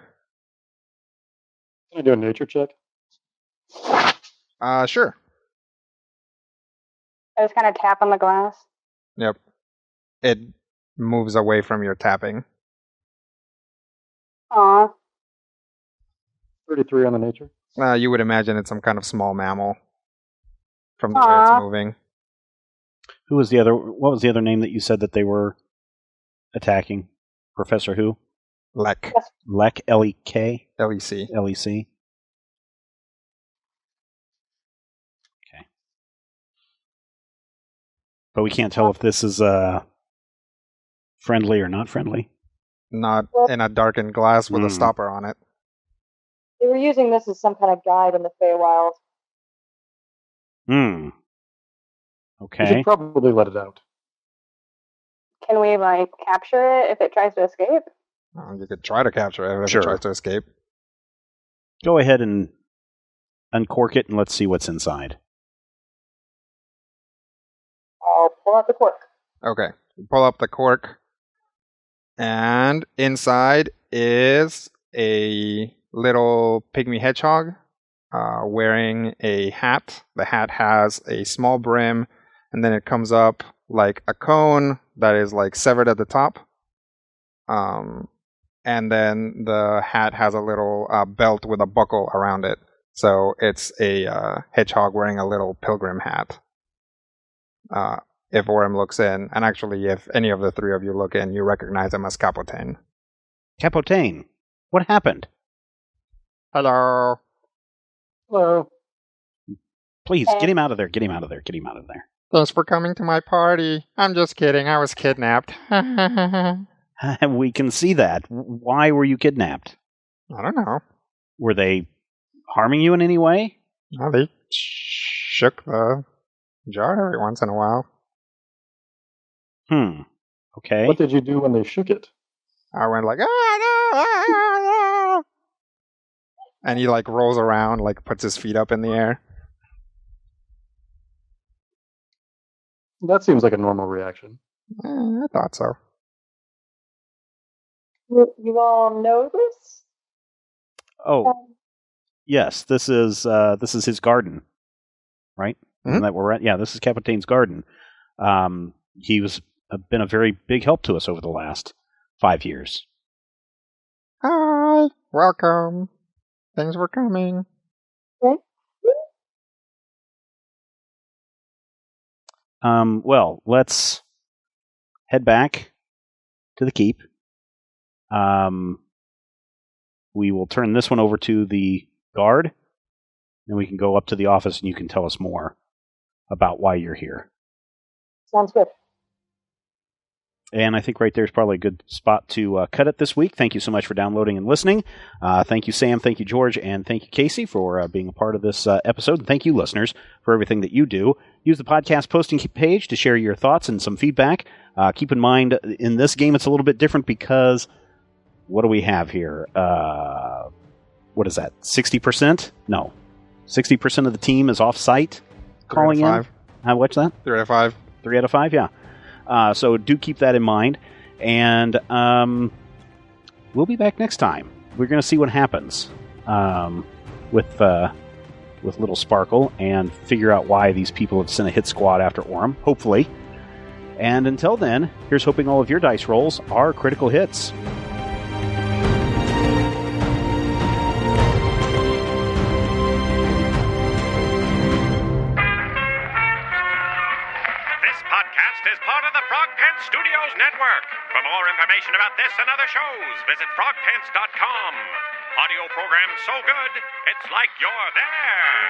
Can I do a nature check? Sure. I just kind of tap on the glass. Yep. It moves away from your tapping. Aw. 33 on the nature. You would imagine it's some kind of small mammal from the way Aw. it's moving. Who was the other? What was the other name that you said that they were attacking? Professor who? Lek. Lek, L-E-K? L-E-C. L-E-C. Okay. But we can't tell if this is friendly or not friendly. Not in a darkened glass with a stopper on it. They were using this as some kind of guide in the Feywild. We Okay. should probably let it out. Can we, like, capture it if it tries to escape? You could try to capture it if Sure. it tries to escape. Go ahead and uncork it and let's see what's inside. I'll pull out the cork. Okay. You pull up the cork, and inside is a little pygmy hedgehog wearing a hat. The hat has a small brim, and then it comes up like a cone that is like severed at the top. And then the hat has a little belt with a buckle around it. So it's a hedgehog wearing a little pilgrim hat. If Orem looks in, and actually if any of the three of you look in, you recognize him as Capotane. Capotane, what happened? Hello. Hello. Please, get him out of there. Get him out of there. Get him out of there. Thanks for coming to my party. I'm just kidding. I was kidnapped. We can see that. Why were you kidnapped? I don't know. Were they harming you in any way? Well, they shook the jar every once in a while. Okay. What did you do when they shook it? I went like, ah! And he like rolls around, like puts his feet up in the air. That seems like a normal reaction. I thought so. You all know this? Oh, yes. This is his garden, right? Isn't that where we're at? Yeah, this is Capotane's garden. He was been a very big help to us over the last 5 years. Hi, welcome. Thanks for coming. Okay. Well, let's head back to the keep. We will turn this one over to the guard, and we can go up to the office and you can tell us more about why you're here. Sounds good. And I think right there is probably a good spot to cut it this week. Thank you so much for downloading and listening. Thank you, Sam. Thank you, George. And thank you, Casey, for being a part of this episode. And thank you, listeners, for everything that you do. Use the podcast posting page to share your thoughts and some feedback. Keep in mind, in this game, it's a little bit different because what do we have here? What is that? 60%? No. 60% of the team is off-site calling in. What's that? 3 out of 5. 3 out of 5, yeah. So do keep that in mind. And we'll be back next time. We're going to see what happens with Little Sparkle and figure out why these people have sent a hit squad after Orem, hopefully. And until then, here's hoping all of your dice rolls are critical hits. Is part of the Frog Pants Studios network. For more information about this and other shows, visit frogpants.com. Audio program so good, it's like you're there.